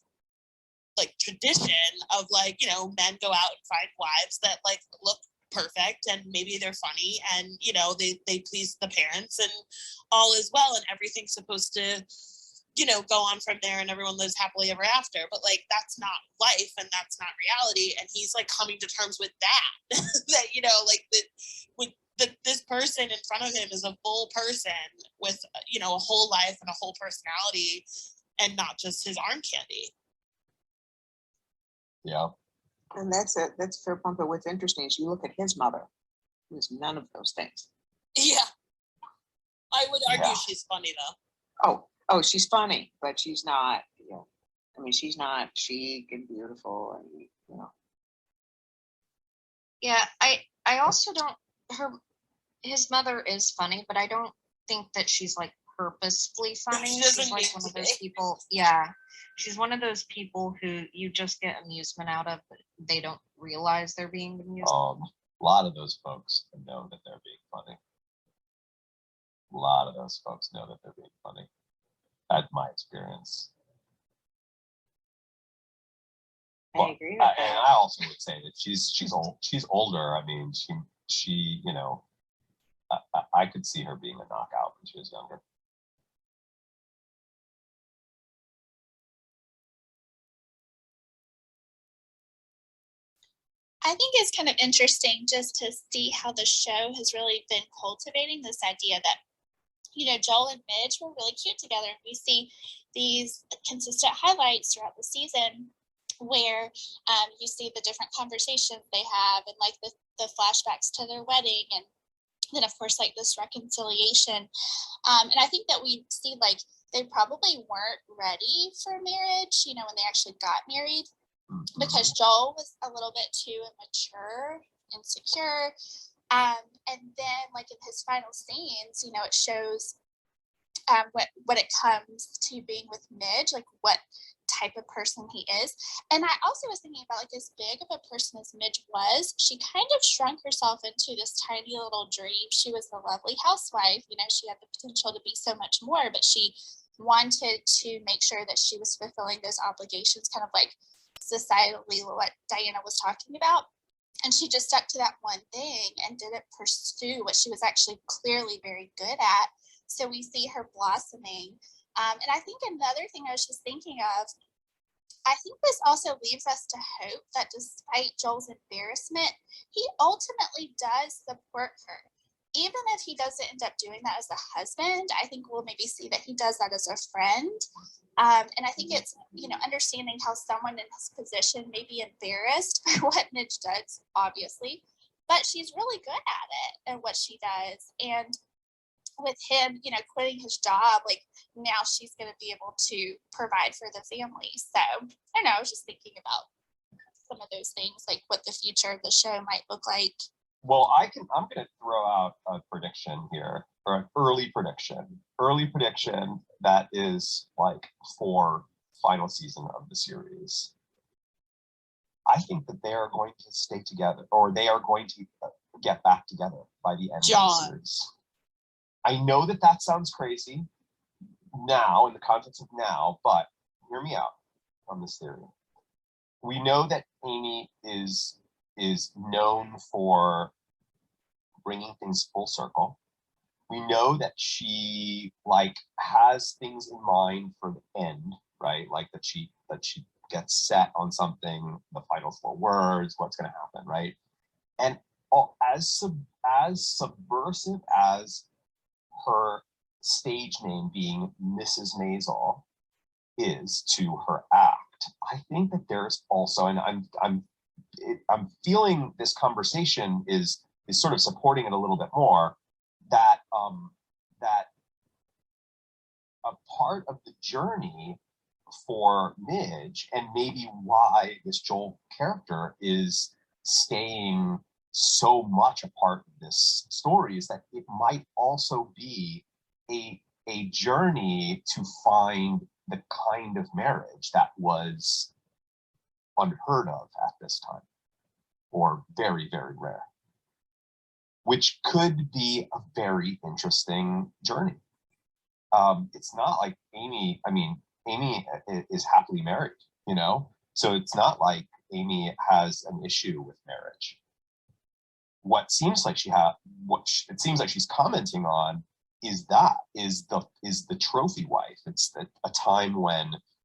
tradition of like, you know, men go out and find wives that like look perfect and maybe they're funny and, you know, they please the parents and all is well and everything's supposed to, you know, go on from there and everyone lives happily ever after. But like that's not life and that's not reality. And he's like coming to terms with that that, you know, like this person in front of him is a full person with, you know, a whole life and a whole personality and not just his arm candy. Yeah. And that's a fair point. But what's interesting is you look at his mother, who's none of those things. Yeah. I would argue she's funny though. Oh, she's funny, but she's not, you know, I mean, she's not chic and beautiful and, you know. Yeah, I also don't, his mother is funny, but I don't think that she's like purposefully funny. she She's doesn't like need one to of those be. people, yeah. She's one of those people who you just get amusement out of, but they don't realize they're being amused. A lot of those folks know that they're being funny. A lot of those folks know that they're being funny. That's my experience. I agree with And that. I also would say that she's old. She's older. I mean, she you know, I could see her being a knockout when she was younger. I think it's kind of interesting just to see how the show has really been cultivating this idea that, you know, Joel and Midge were really cute together. And we see these consistent highlights throughout the season where you see the different conversations they have and like the flashbacks to their wedding, and then of course like this reconciliation. And I think that we see like they probably weren't ready for marriage, you know, when they actually got married, because Joel was a little bit too immature, insecure. And then like in his final scenes, you know, it shows what it comes to being with Midge, like what type of person he is. And I also was thinking about like as big of a person as Midge was, she kind of shrunk herself into this tiny little dream. She was the lovely housewife, you know, she had the potential to be so much more, but she wanted to make sure that she was fulfilling those obligations, kind of like societally what Diana was talking about. And she just stuck to that one thing and didn't pursue what she was actually clearly very good at. So we see her blossoming. And I think another thing I was just thinking of, I think this also leaves us to hope that despite Joel's embarrassment, he ultimately does support her. Even if he doesn't end up doing that as a husband, I think we'll maybe see that he does that as a friend. And I think it's, you know, understanding how someone in his position may be embarrassed by what Midge does, obviously, but she's really good at it and what she does. And with him, you know, quitting his job, like now she's going to be able to provide for the family. So I don't know, I was just thinking about some of those things, like what the future of the show might look like. Well, I'm going to throw out a prediction here, or an early prediction that is like for final season of the series. I think that they are going to stay together, or they are going to get back together by the end of the series. I know that that sounds crazy now, in the context of now, but hear me out on this theory. We know that Amy is known for bringing things full circle. We know that she like has things in mind for the end, right? Like that she gets set on something, the final 4 words, what's going to happen, right? And as subversive as her stage name being Mrs. Maisel is to her act, I think that there's also, and I'm feeling this conversation is sort of supporting it a little bit more, that that a part of the journey for Midge, and maybe why this Joel character is staying so much a part of this story, is that it might also be a journey to find the kind of marriage that was unheard of at this time, or very, very rare, which could be a very interesting journey. It's not like Amy is happily married, you know? So it's not like Amy has an issue with marriage. What seems like it seems like she's commenting on is the trophy wife. It's a time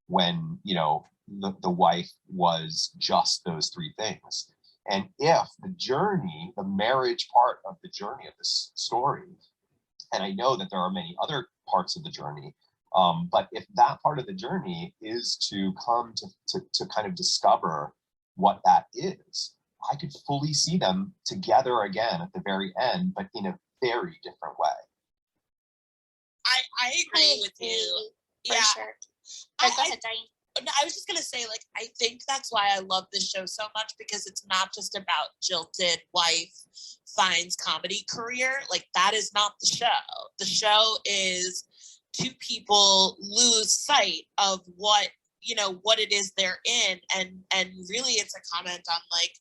when you know the wife was just those 3 things. And if the marriage part of the journey of this story, and I know that there are many other parts of the journey, but if that part of the journey is to come to kind of discover what that is, I could fully see them together again at the very end, but in a very different way. I agree with you. For Yeah. sure. Go ahead, Diane. no, I was just gonna say, like, I think that's why I love this show so much, because it's not just about jilted wife finds comedy career. Like, that is not the show. The show is two people lose sight of what, you know, what it is they're in, and really it's a comment on, like,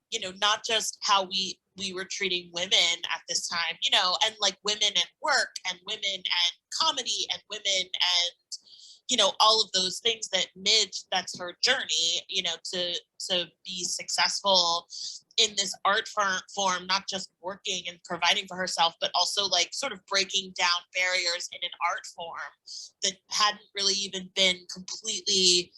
you know, not just how we were treating women at this time, you know, and like women and work and women and comedy and women and, you know, all of those things that Midge, that's her journey, you know, to be successful in this art form, not just working and providing for herself, but also like sort of breaking down barriers in an art form that hadn't really even been completely,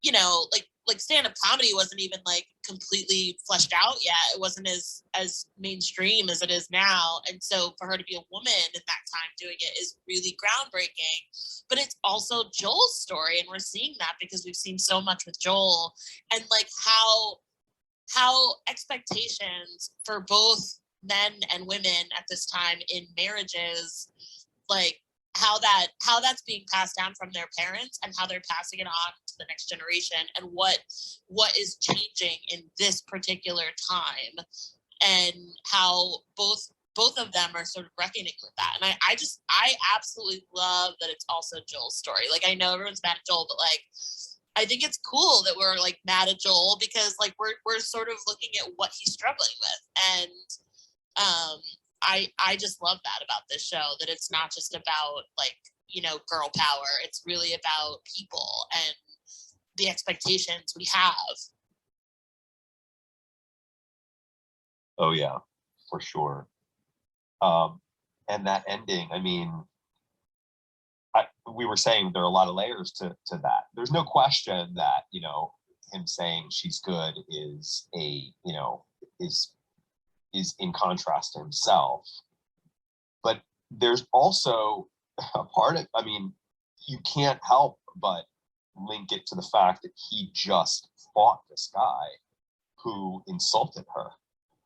you know, like stand-up comedy wasn't even like completely fleshed out yet. It wasn't as mainstream as it is now. And so for her to be a woman in that time doing it is really groundbreaking. But it's also Joel's story, and we're seeing that because we've seen so much with Joel, and like how expectations for both men and women at this time in marriages, like how that's being passed down from their parents and how they're passing it on to the next generation, and what is changing in this particular time, and how both of them are sort of reckoning with that. And I absolutely love that it's also Joel's story. Like, I know everyone's mad at Joel, but like, I think it's cool that we're like mad at Joel, because like we're sort of looking at what he's struggling with. And I just love that about this show, that it's not just about like, you know, girl power. It's really about people and the expectations we have. Oh yeah, for sure. And that ending, I mean, we were saying there are a lot of layers to that. There's no question that, you know, him saying she's good is in contrast to himself. But there's also a part of, I mean, you can't help but link it to the fact that he just fought this guy who insulted her.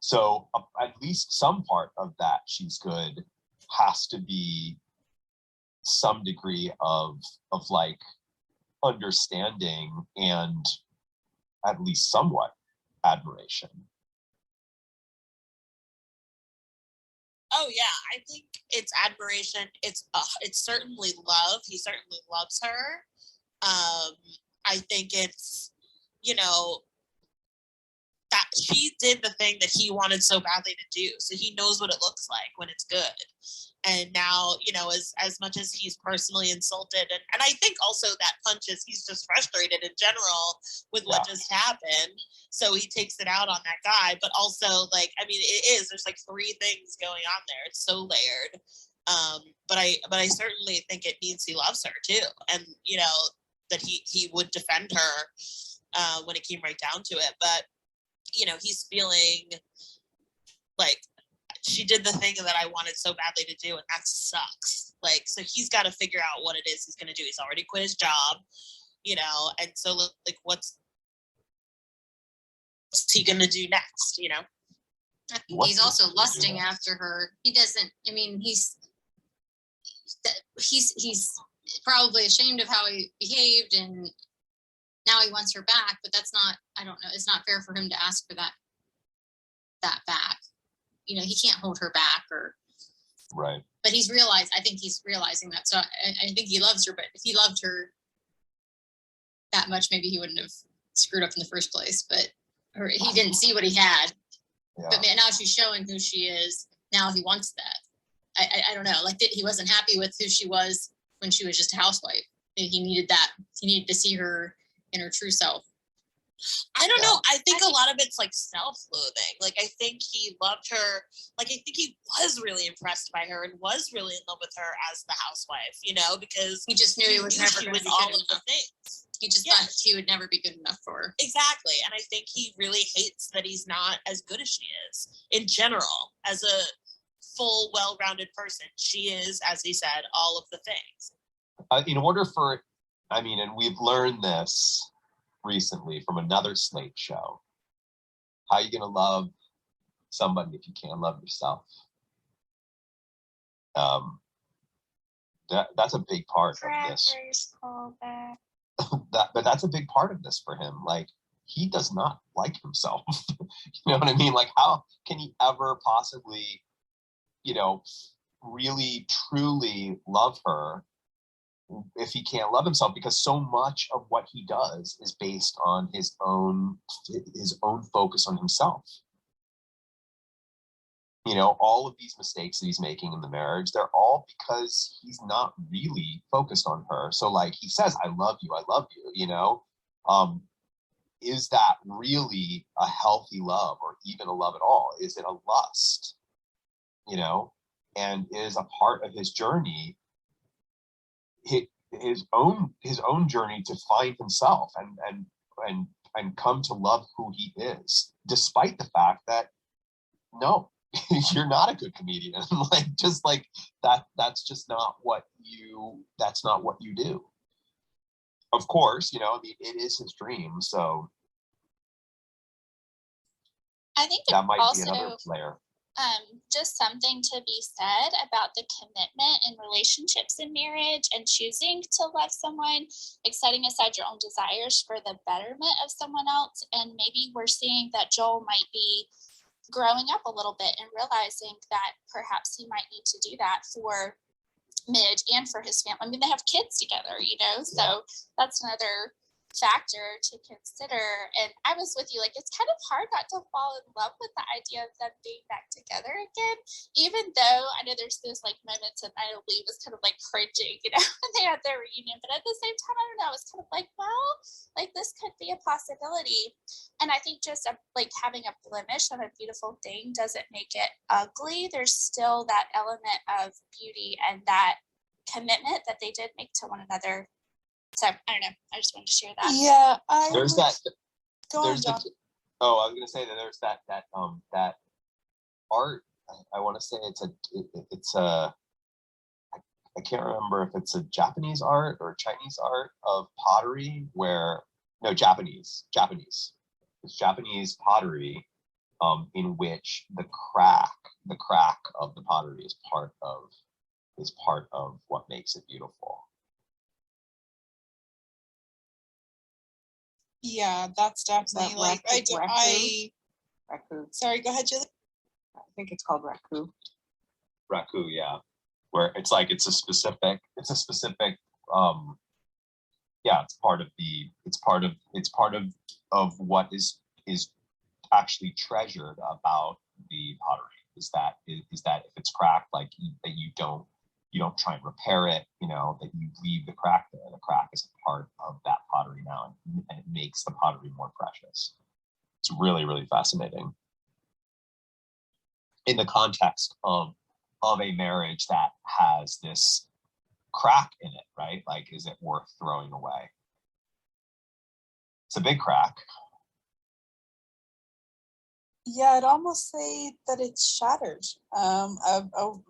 So at least some part of that she's good has to be some degree of like understanding and at least somewhat admiration. Oh yeah, I think it's admiration. It's certainly love. He certainly loves her. I think it's, you know, that she did the thing that he wanted so badly to do. So he knows what it looks like when it's good. And now, you know, as much as he's personally insulted, and I think also that punches, he's just frustrated in general with what just happened. So he takes it out on that guy. But also, like, I mean, there's like three things going on there. It's so layered. But I certainly think it means he loves her too. And, you know, that he would defend her when it came right down to it. But, you know, he's feeling like, she did the thing that I wanted so badly to do, and that sucks. Like, so he's got to figure out what it is he's going to do. He's already quit his job, you know, and so like, what's he going to do next, you know? I think he's also lusting after her. He doesn't, I mean, he's probably ashamed of how he behaved, and now he wants her back, but that's not, I don't know, it's not fair for him to ask for that back. You know, he can't hold her back, or right. But I think he's realizing that. So I think he loves her, but if he loved her that much, maybe he wouldn't have screwed up in the first place. But or he didn't see what he had. Yeah. But man, now she's showing who she is. Now he wants that. I don't know. Like, he wasn't happy with who she was when she was just a housewife. He needed that. He needed to see her in her true self. I don't know. I think a lot of it's like self-loathing. Like, I think he loved her. Like, I think he was really impressed by her and was really in love with her as the housewife, you know, because he just knew he was never going to be all good of enough. The things. He just thought he would never be good enough for her. Exactly. And I think he really hates that he's not as good as she is in general. As a full, well-rounded person, she is, as he said, all of the things. In order for, I mean, and we've learned this recently from another Slate show. How are you going to love somebody if you can't love yourself? That's a big part of this. but that's a big part of this for him. Like, he does not like himself. You know what I mean? Like, how can he ever possibly, you know, really truly love her if he can't love himself? Because so much of what he does is based on his own focus on himself. You know, all of these mistakes that he's making in the marriage, they're all because he's not really focused on her. So like he says, I love you, you know? Is that really a healthy love, or even a love at all? Is it a lust? You know? And is a part of his journey, his own journey to find himself and come to love who he is, despite the fact that no, you're not a good comedian. Like, just like that's just not what you do. Of course, you know, I mean, it is his dream, so I think that might also, be another layer. just something to be said about the commitment in relationships and marriage, and choosing to love someone, like setting aside your own desires for the betterment of someone else. And maybe we're seeing that Joel might be growing up a little bit and realizing that perhaps he might need to do that for Midge and for his family. I mean, they have kids together, you know, so that's another factor to consider. And I was with you, like, it's kind of hard not to fall in love with the idea of them being back together again, even though I know there's those like moments and I believe was kind of like cringing, you know, when they had their reunion, but at the same time, I don't know, it's kind of like, well, like, this could be a possibility. And I think just like having a blemish on a beautiful thing doesn't make it ugly. There's still that element of beauty and that commitment that they did make to one another. So I don't know. I just wanted to share that. Yeah, There's that. Go on, There's John. oh, I was gonna say that there's that art. I want to say it's a I can't remember if it's a Japanese art or Chinese art of pottery where no Japanese. It's Japanese pottery in which the crack of the pottery is part of what makes it beautiful. Yeah, that's definitely like Raku. Sorry, go ahead, Julie. I think it's called Raku. Raku, yeah, where it's like it's a specific it's part of what is actually treasured about the pottery is that if it's cracked, like that you don't try and repair it, you know, that you leave the crack there. The crack is a part of that pottery now, and it makes the pottery more precious. It's really, really fascinating in the context of a marriage that has this crack in it, right? Like, is it worth throwing away? It's a big crack. Yeah, I'd almost say that it's shattered. I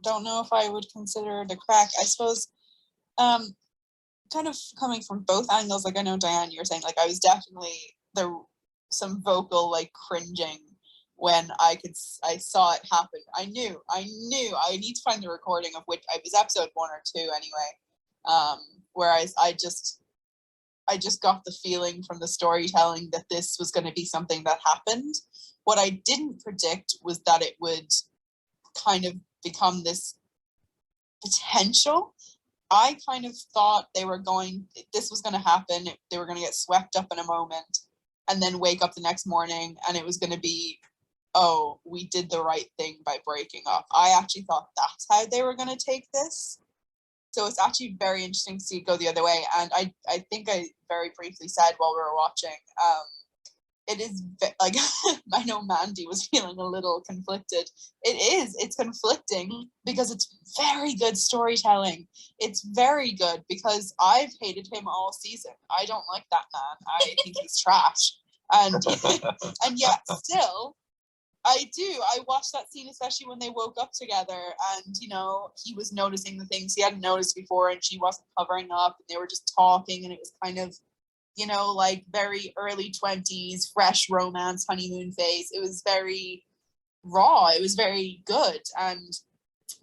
don't know if I would consider it a crack. I suppose, kind of coming from both angles. Like, I know, Diane, you were saying, like, I was definitely some vocal like cringing when I saw it happen. I knew I need to find the recording of which it was episode 1 or 2 anyway. Where I just got the feeling from the storytelling that this was going to be something that happened. What I didn't predict was that it would kind of become this potential. I kind of thought this was going to happen. They were going to get swept up in a moment and then wake up the next morning and it was going to be, oh, we did the right thing by breaking up. I actually thought that's how they were going to take this. So it's actually very interesting to see it go the other way. And I think I very briefly said while we were watching, it is like, I know Mandy was feeling a little conflicted. It's conflicting because it's very good storytelling. It's very good because I've hated him all season. I don't like that man. I think he's trash. And and yet still, I watched that scene, especially when they woke up together and, you know, he was noticing the things he hadn't noticed before and she wasn't covering up and they were just talking and it was kind of, you know, like very early 20s, fresh romance, honeymoon phase. It was very raw. It was very good. And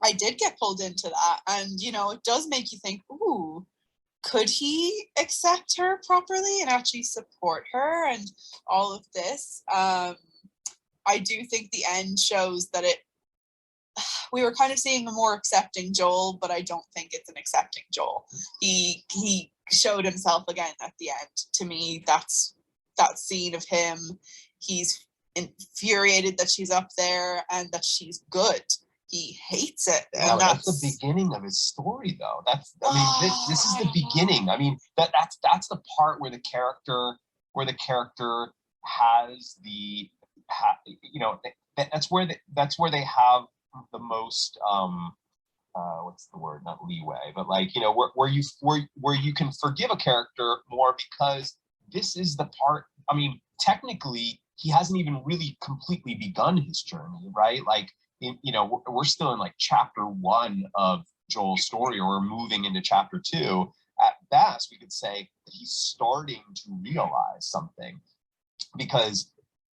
I did get pulled into that. And, you know, it does make you think, ooh, could he accept her properly and actually support her and all of this? I do think the end shows that we were kind of seeing a more accepting Joel, but I don't think it's an accepting Joel. He showed himself again at the end. To me, that's that scene of him. He's infuriated that she's up there and that she's good. He hates it. Yeah, And that's the beginning of his story, though. This is the beginning. I mean, that's the part where the character has that's where they have the most what's the word, not leeway, but like, where you can forgive a character more, because this is the part. I mean, technically he hasn't even really completely begun his journey, right? Like, we're still in like chapter 1 of Joel's story, or we're moving into chapter 2. At best, we could say that he's starting to realize something, because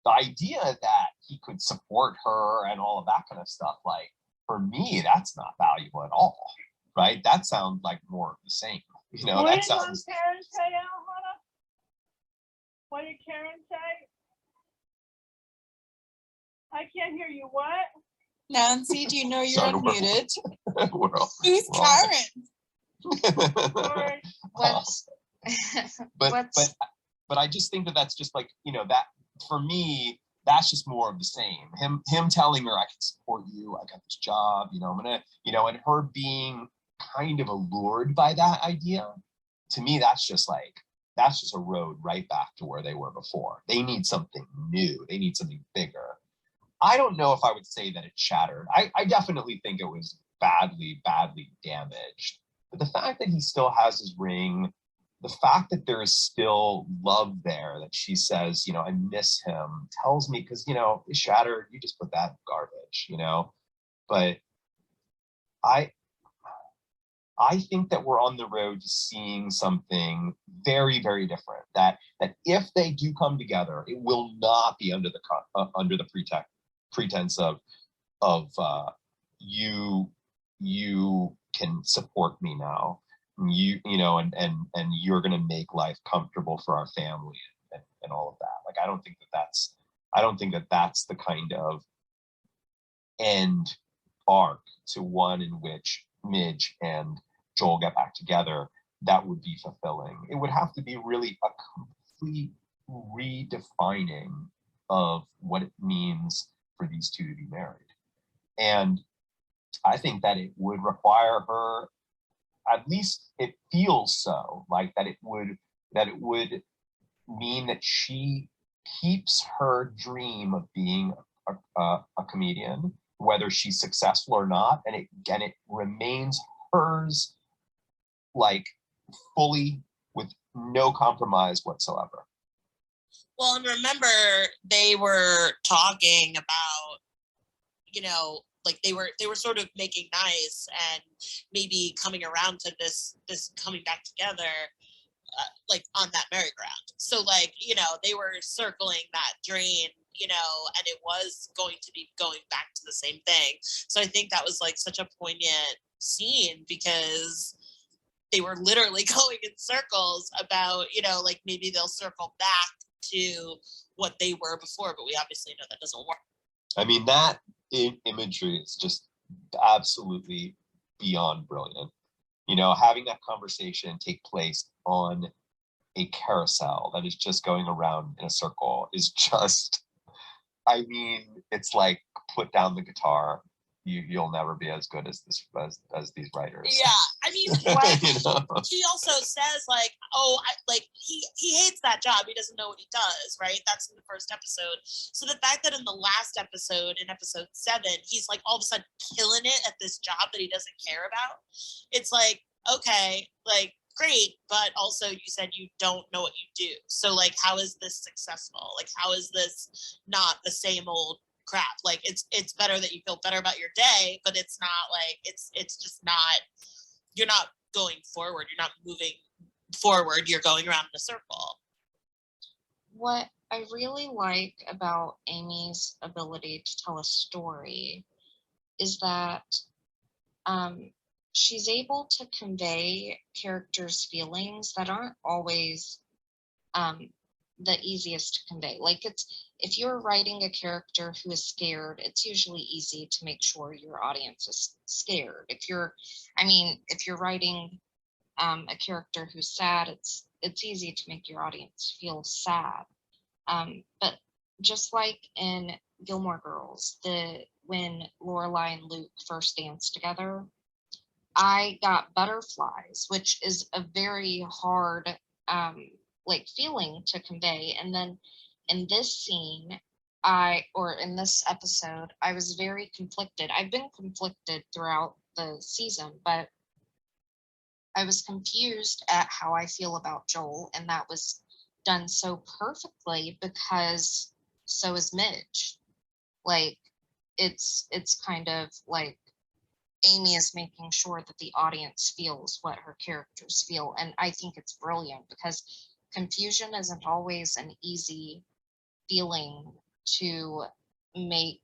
the idea that he could support her and all of that kind of stuff, like, for me, that's not valuable at all, right? That sounds like more of the same. What That did sounds. Karen say, Hannah? What did Karen say? I can't hear you. What? Nancy, do you know you're Sorry, unmuted? Who's Karen? Sorry. What's but I just think that that's just like, that for me, that's just more of the same. Him telling her, I can support you, I got this job, I'm gonna, and her being kind of allured by that idea. To me, that's just a road right back to where they were before. They need something new. They need something bigger. I don't know if I would say that it shattered. I definitely think it was badly damaged. But the fact that he still has his ring, the fact that there is still love there, that she says, I miss him, tells me, because, it's shattered, you just put that in garbage, But I think that we're on the road to seeing something very, very different. That if they do come together, it will not be under the pretense of you can support me now, and you're going to make life comfortable for our family and all of that. Like, I don't think that that's the kind of end arc to one in which Midge and Joel get back together that would be fulfilling. It would have to be really a complete redefining of what it means for these two to be married. And I think that it would require her, at least it feels so, like that it would mean that she keeps her dream of being a comedian, whether she's successful or not, and it remains hers, like, fully, with no compromise whatsoever. Well, and remember, they were talking about, like they were sort of making nice and maybe coming around to this coming back together, like on that merry-go-round. So like, they were circling that drain, and it was going to be going back to the same thing. So I think that was like such a poignant scene, because they were literally going in circles about, like maybe they'll circle back to what they were before, but we obviously know that doesn't work. I mean, that imagery is just absolutely beyond brilliant. Having that conversation take place on a carousel that is just going around in a circle is just, I mean, it's like, put down the guitar. You'll never be as good as these writers. Yeah, I mean, he also says like, he hates that job. He doesn't know what he does, right? That's in the first episode. So the fact that in the last episode, in episode 7, he's like all of a sudden killing it at this job that he doesn't care about. It's like, okay, like, great, but also you said you don't know what you do. So like, how is this successful? Like, how is this not the same old crap? Like, it's better that you feel better about your day, but it's not like, it's just not, you're not going forward, you're not moving forward, you're going around in a circle. What I really like about Amy's ability to tell a story is that she's able to convey characters' feelings that aren't always the easiest to convey. Like, it's, if you're writing a character who is scared, it's usually easy to make sure your audience is scared. If you're writing a character who's sad, it's easy to make your audience feel sad. But just like in Gilmore Girls, when Lorelai and Luke first danced together, I got butterflies, which is a very hard like feeling to convey. And then in this scene, in this episode, I was very conflicted. I've been conflicted throughout the season, but I was confused at how I feel about Joel, and that was done so perfectly because so is Midge. Like, it's kind of like Amy is making sure that the audience feels what her characters feel, and I think it's brilliant because confusion isn't always an easy feeling to make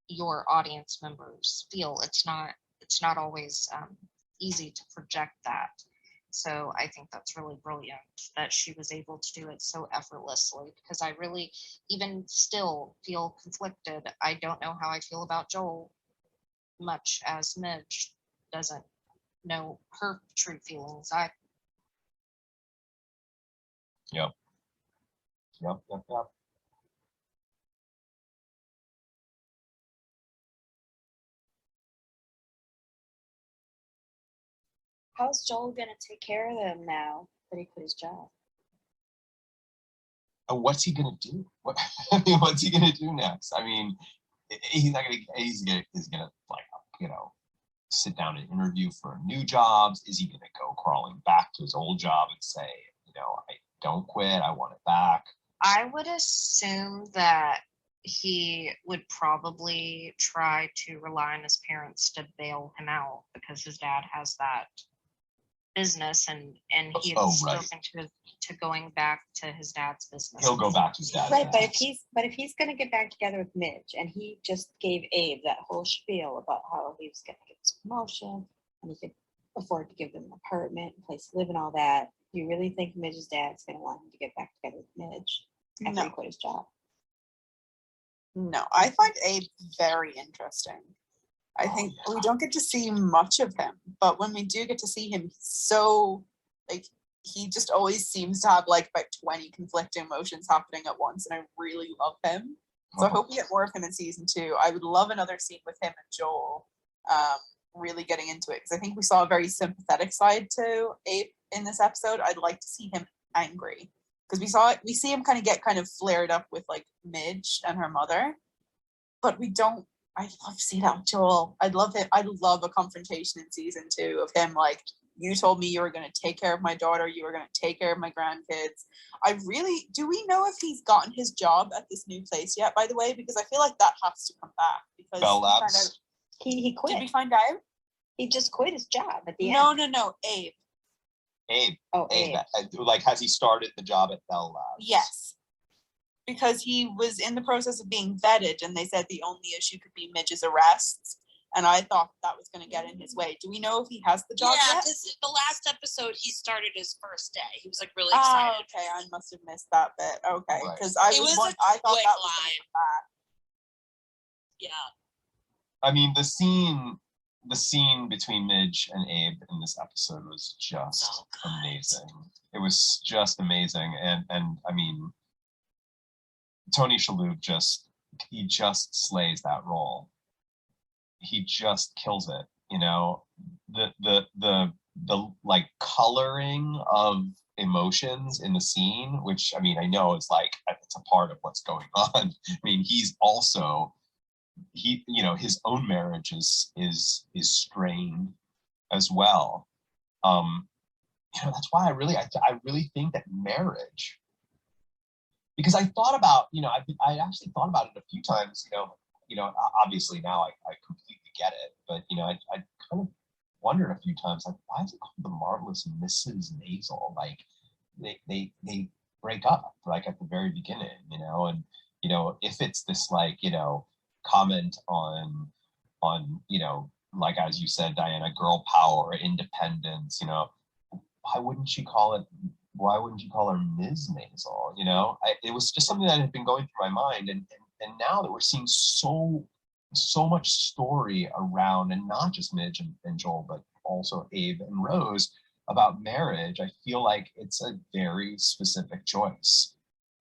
your audience members feel. It's not always easy to project that. So I think that's really brilliant that she was able to do it so effortlessly, because I really even still feel conflicted. I don't know how I feel about Joel, much as Midge doesn't know her true feelings. Yep. How's Joel gonna take care of them now that he quit his job? What's he gonna do? What's he gonna do next? I mean, he's gonna like, sit down and interview for new jobs. Is he gonna go crawling back to his old job and say, I don't quit, I want it back? I would assume that he would probably try to rely on his parents to bail him out because his dad has that business, and he had spoken to going back to his dad's business. He'll go back to his dad's Right, business. but if he's gonna get back together with Midge, and he just gave Abe that whole spiel about how he was gonna get this promotion and he could afford to give them an apartment, a place to live, and all that, do you really think Midge's dad's gonna want him to get back together with Midge after he quit his job? No, I find Abe very interesting. I think we don't get to see much of him, but when we do get to see him, he just always seems to have like about 20 conflicting emotions happening at once, and I really love him. So I hope we get more of him in season 2. I would love another scene with him and Joel really getting into it, because I think we saw a very sympathetic side to Abe in this episode. I'd like to see him angry, because we see him kind of flared up with like Midge and her mother, but we don't. I'd love to see that with Joel. I'd love a confrontation in season 2 of him like, you told me you were going to take care of my daughter, you were going to take care of my grandkids. Do we know if he's gotten his job at this new place yet, by the way? Because I feel like that has to come back. Because Bell Labs. He quit. Did we find out? He just quit his job at the end. No, Abe. Abe. Oh, Abe. Abe. Like, has he started the job at Bell Labs? Yes. Because he was in the process of being vetted, and they said the only issue could be Midge's arrests. And I thought that was going to get in his way. Do we know if he has the job Yeah, yet? because the last episode he started his first day. He was like really excited. Oh, okay. I must have missed that bit. Okay, Right. because It was a I thought quick that was line. going to come back. Yeah. I mean, the scene between Midge and Abe in this episode was just amazing. It was just amazing, and I mean, Tony Shalhoub just slays that role. He just kills it. The like coloring of emotions in the scene, which, I mean, I know it's a part of what's going on. I mean, he's also, his own marriage is strained as well. That's why I really think that marriage, because I thought about, I actually thought about it a few times, obviously now I completely get it, but I kind of wondered a few times, like, why is it called The Marvelous Mrs. Maisel? Like, they break up like at the very beginning, and if it's this like, comment on like as you said, Diana, girl power, independence, you know, why wouldn't you call her Ms. Maisel? You know, it was just something that had been going through my mind. And now that we're seeing so much story around, and not just Midge and Joel, but also Abe and Rose about marriage, I feel like it's a very specific choice.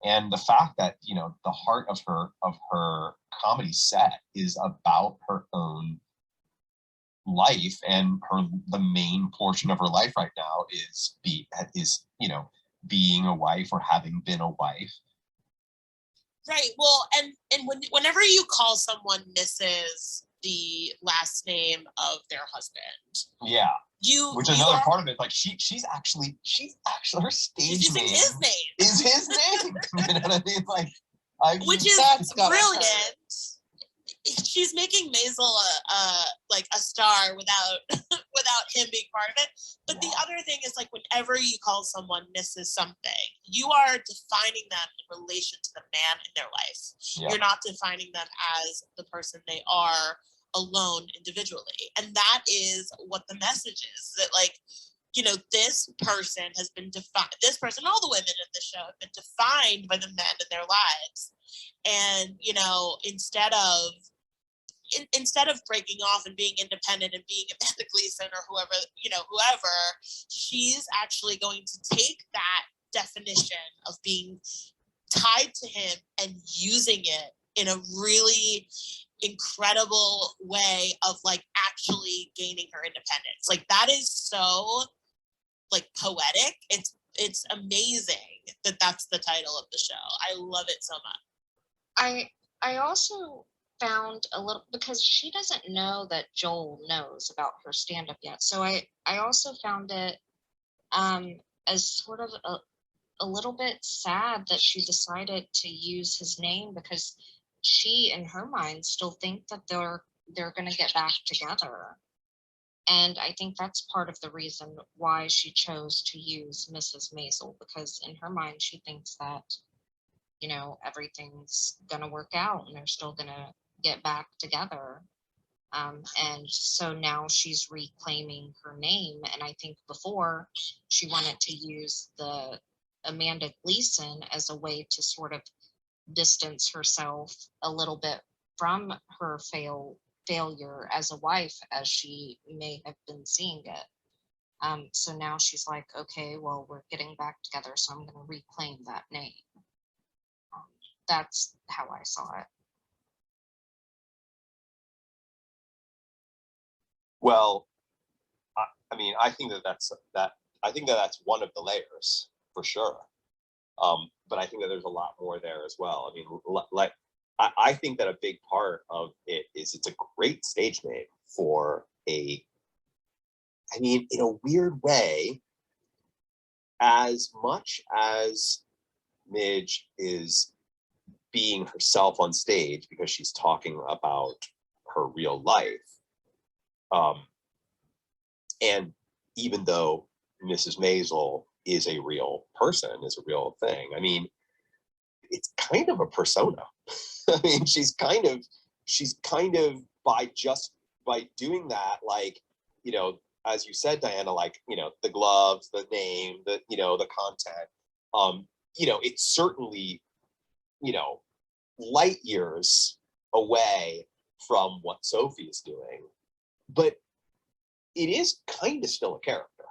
And the fact that, you know, the heart of her comedy set is about her own life, and the main portion of her life right now is you know, being a wife or having been a wife. Right. Well, and whenever you call someone Mrs. the last name of their husband, yeah, which is another part of it. Like she's actually her stage name his name is his name. You know what I mean? Like, which is brilliant. She's making Maisel a star without him being part of it. But the other thing is, like, whenever you call someone Mrs. something, you are defining them in relation to the man in their life. Yeah. You're not defining them as the person they are alone individually. And that is what the message is, that, like, you know, this person has been defined, this person, all the women in the show have been defined by the men in their lives. And, you know, instead of breaking off and being independent and being Amanda Gleason or whoever, she's actually going to take that definition of being tied to him and using it in a really incredible way of, like, actually gaining her independence. Like, that is so, like, poetic. It's amazing that that's the title of the show. I love it so much. I also found a little, because she doesn't know that Joel knows about her stand-up yet. So I also found it as sort of a little bit sad that she decided to use his name, because she, in her mind, still think that they're going to get back together. And I think that's part of the reason why she chose to use Mrs. Maisel, because in her mind, she thinks that, you know, everything's going to work out and they're still going to get back together. And so now she's reclaiming her name. And I think before she wanted to use the Amanda Gleason as a way to sort of distance herself a little bit from her failure as a wife, as she may have been seeing it. So now she's like, okay, well, we're getting back together, so I'm going to reclaim that name. That's how I saw it. Well, I mean, I think that's one of the layers for sure. But I think that there's a lot more there as well. I mean, like, I think that a big part of it is it's a great stage name for in a weird way, as much as Midge is being herself on stage because she's talking about her real life. And even though Mrs. Maisel is a real person, is a real thing, I mean, it's kind of a persona. I mean, she's kind of by doing that, like, you know, as you said, Diana, like, you know, the gloves, the name, the content, you know, it's certainly, you know, light years away from what Sophie is doing, but it is kind of still a character,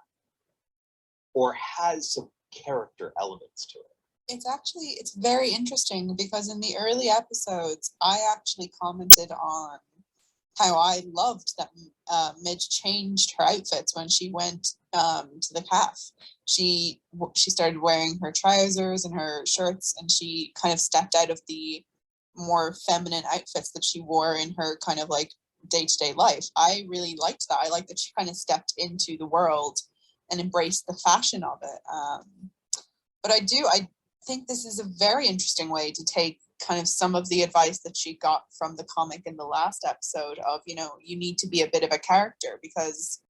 or has some character elements to it. It's very interesting, because in the early episodes, I actually commented on how I loved that Midge changed her outfits when she went to the calf. She started wearing her trousers and her shirts, and she kind of stepped out of the more feminine outfits that she wore in her kind of like day-to-day life. I really liked that. I liked that she kind of stepped into the world and embraced the fashion of it. But I think this is a very interesting way to take kind of some of the advice that she got from the comic in the last episode of, you know, you need to be a bit of a character, because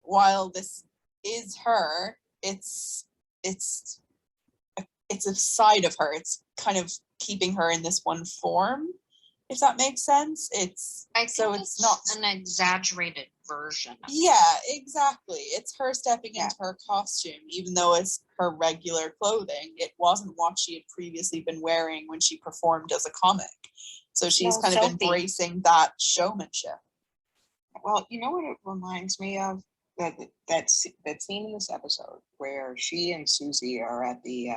while this is her, it's a side of her. It's kind of keeping her in this one form. if that makes sense. It's I think so it's not an exaggerated version of it. yeah, exactly. It's her stepping Yeah. into her costume, even though it's her regular clothing. It wasn't what she had previously been wearing when she performed as a comic. So she's No, kind of Sophie. embracing that showmanship. Well, you know what it reminds me of? That scene in this episode where she and Susie are at the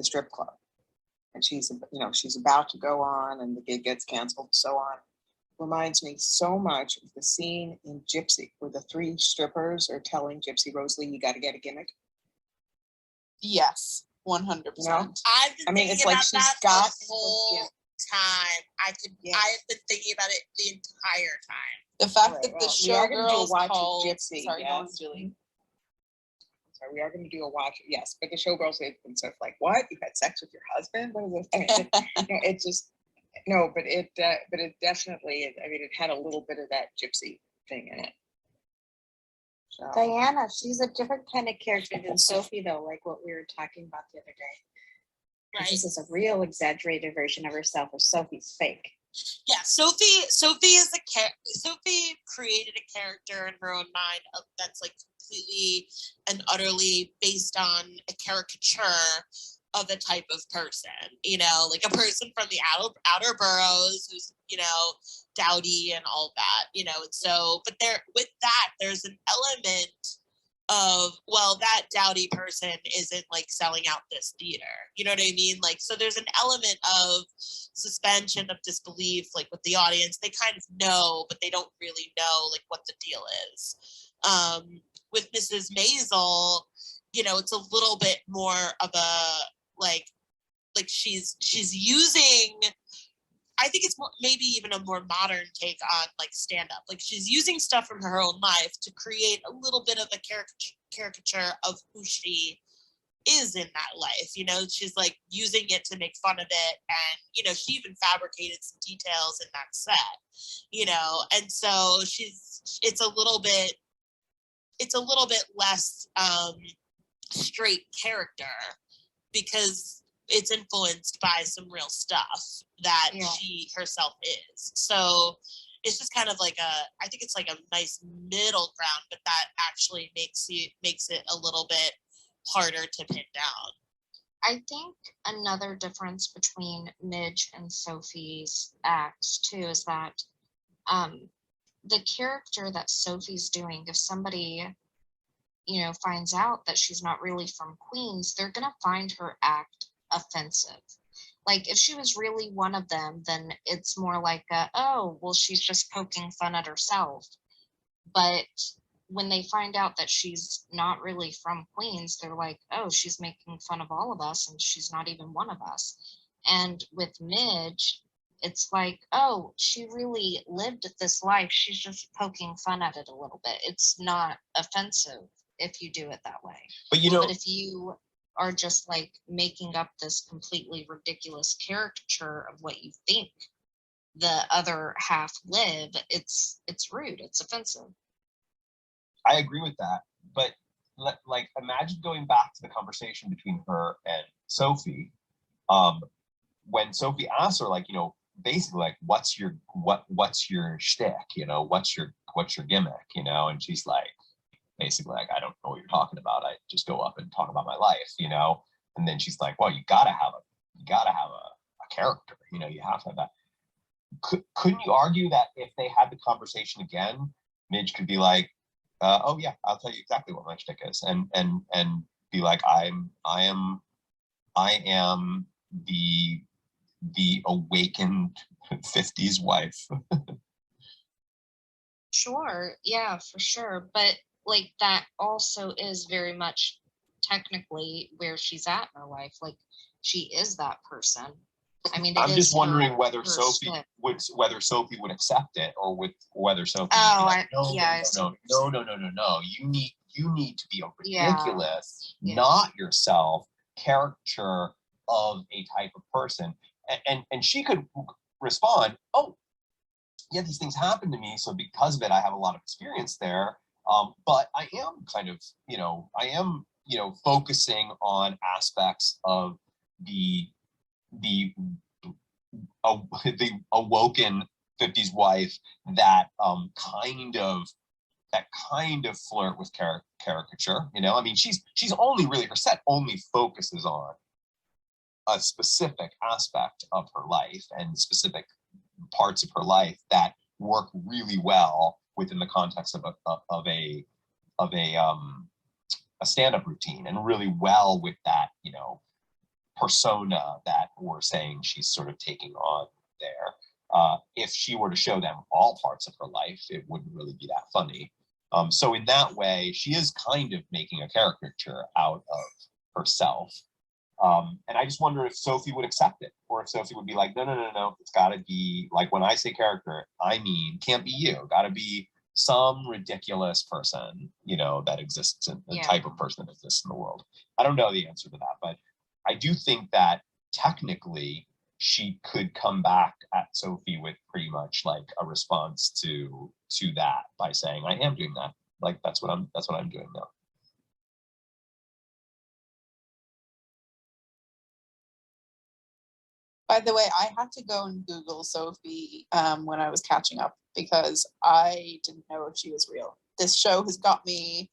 strip club, and she's about to go on, and the gig gets canceled, and so on. Reminds me so much of the scene in Gypsy, where the three strippers are telling Gypsy Rose Lee, "You got to get a gimmick." Yes, 100%. I've been I mean, thinking it's like about she's that got the whole time. Yeah. I've been thinking about it the entire time. The fact Right, that the well, we are gonna do a showgirls watch of called Gypsy, sorry, go on, yes. Julie. So we are going to do a watch, yes, but the showgirls have been sort of like, "What? You had sex with your husband? What is this?" I mean, it just no, but it definitely, I mean, it had a little bit of that Gypsy thing in it. So, Diana, she's a different kind of character than Sophie, though, like what we were talking about the other day. 'Cause Right. This is a real exaggerated version of herself, where Sophie's fake. Yeah, Sophie is Sophie created a character in her own mind that's like completely and utterly based on a caricature of a type of person, like a person from the outer boroughs who's, dowdy and all that, and so, but with that, there's an element of, well, that dowdy person isn't like selling out this theater. You know what I mean? Like, so there's an element of suspension of disbelief, like with the audience. They kind of know, but they don't really know like what the deal is. With Mrs. Maisel, it's a little bit more of a like she's using, I think it's maybe even a more modern take on like stand-up. Like she's using stuff from her own life to create a little bit of a caricature of who she is in that life. She's like using it to make fun of it, and she even fabricated some details in that set. And so it's a little bit less straight character, because it's influenced by some real stuff that she herself is. So it's just kind of like I think it's like a nice middle ground, but that actually makes it a little bit harder to pin down. I think another difference between Midge and Sophie's acts too is that the character that Sophie's doing, if somebody finds out that she's not really from Queens, they're gonna find her act offensive. Like if she was really one of them, then it's more like oh, well, she's just poking fun at herself. But when they find out that she's not really from Queens, they're like, oh, she's making fun of all of us and she's not even one of us. And with Midge, it's like, oh, she really lived this life. She's just poking fun at it a little bit. It's not offensive if you do it that way. But But if you are just like making up this completely ridiculous caricature of what you think the other half live, it's rude, it's offensive. I agree with that, but like imagine going back to the conversation between her and Sophie, when Sophie asked her, like, basically like, what's your shtick, what's your gimmick, and she's like, basically like, I don't know what you're talking about. I just go up and talk about my life, and then she's like, well, you gotta have a character, you have to have that. Couldn't you argue that if they had the conversation again, Midge could be like, oh yeah, I'll tell you exactly what my shtick is, and be like, I am the awakened 50s wife. Sure, yeah, for sure. But like that also is very much technically where she's at in her life. Like she is that person. I mean, I'm just wondering whether her Sophie shtick. would accept it, or whether Sophie Oh, would be like, I see what you're saying. no. You need to be a Yeah. ridiculous, Yeah. not yourself, caricature of a type of person. And she could respond, oh, yeah, these things happen to me, so because of it, I have a lot of experience there. But I am kind of, focusing on aspects of the the awoken 50s wife that kind of flirt with caricature, you know. I mean, she's only really, her set only focuses on a specific aspect of her life and specific parts of her life that work really well within the context of a stand-up routine, and really well with that, you know, persona that we're saying she's sort of taking on there. If she were to show them all parts of her life, it wouldn't really be that funny. So in that way, she is kind of making a caricature out of herself. And I just wonder if Sophie would accept it, or if Sophie would be like, no, it's got to be, like, when I say character, I mean, can't be you, got to be some ridiculous person, you know, that exists in the type of person that exists in the world. I don't know the answer to that, but I do think that technically she could come back at Sophie with pretty much like a response to that by saying, I am doing that. Like, that's what I'm doing now. By the way, I had to go and Google Sophie when I was catching up because I didn't know if she was real. This show has got me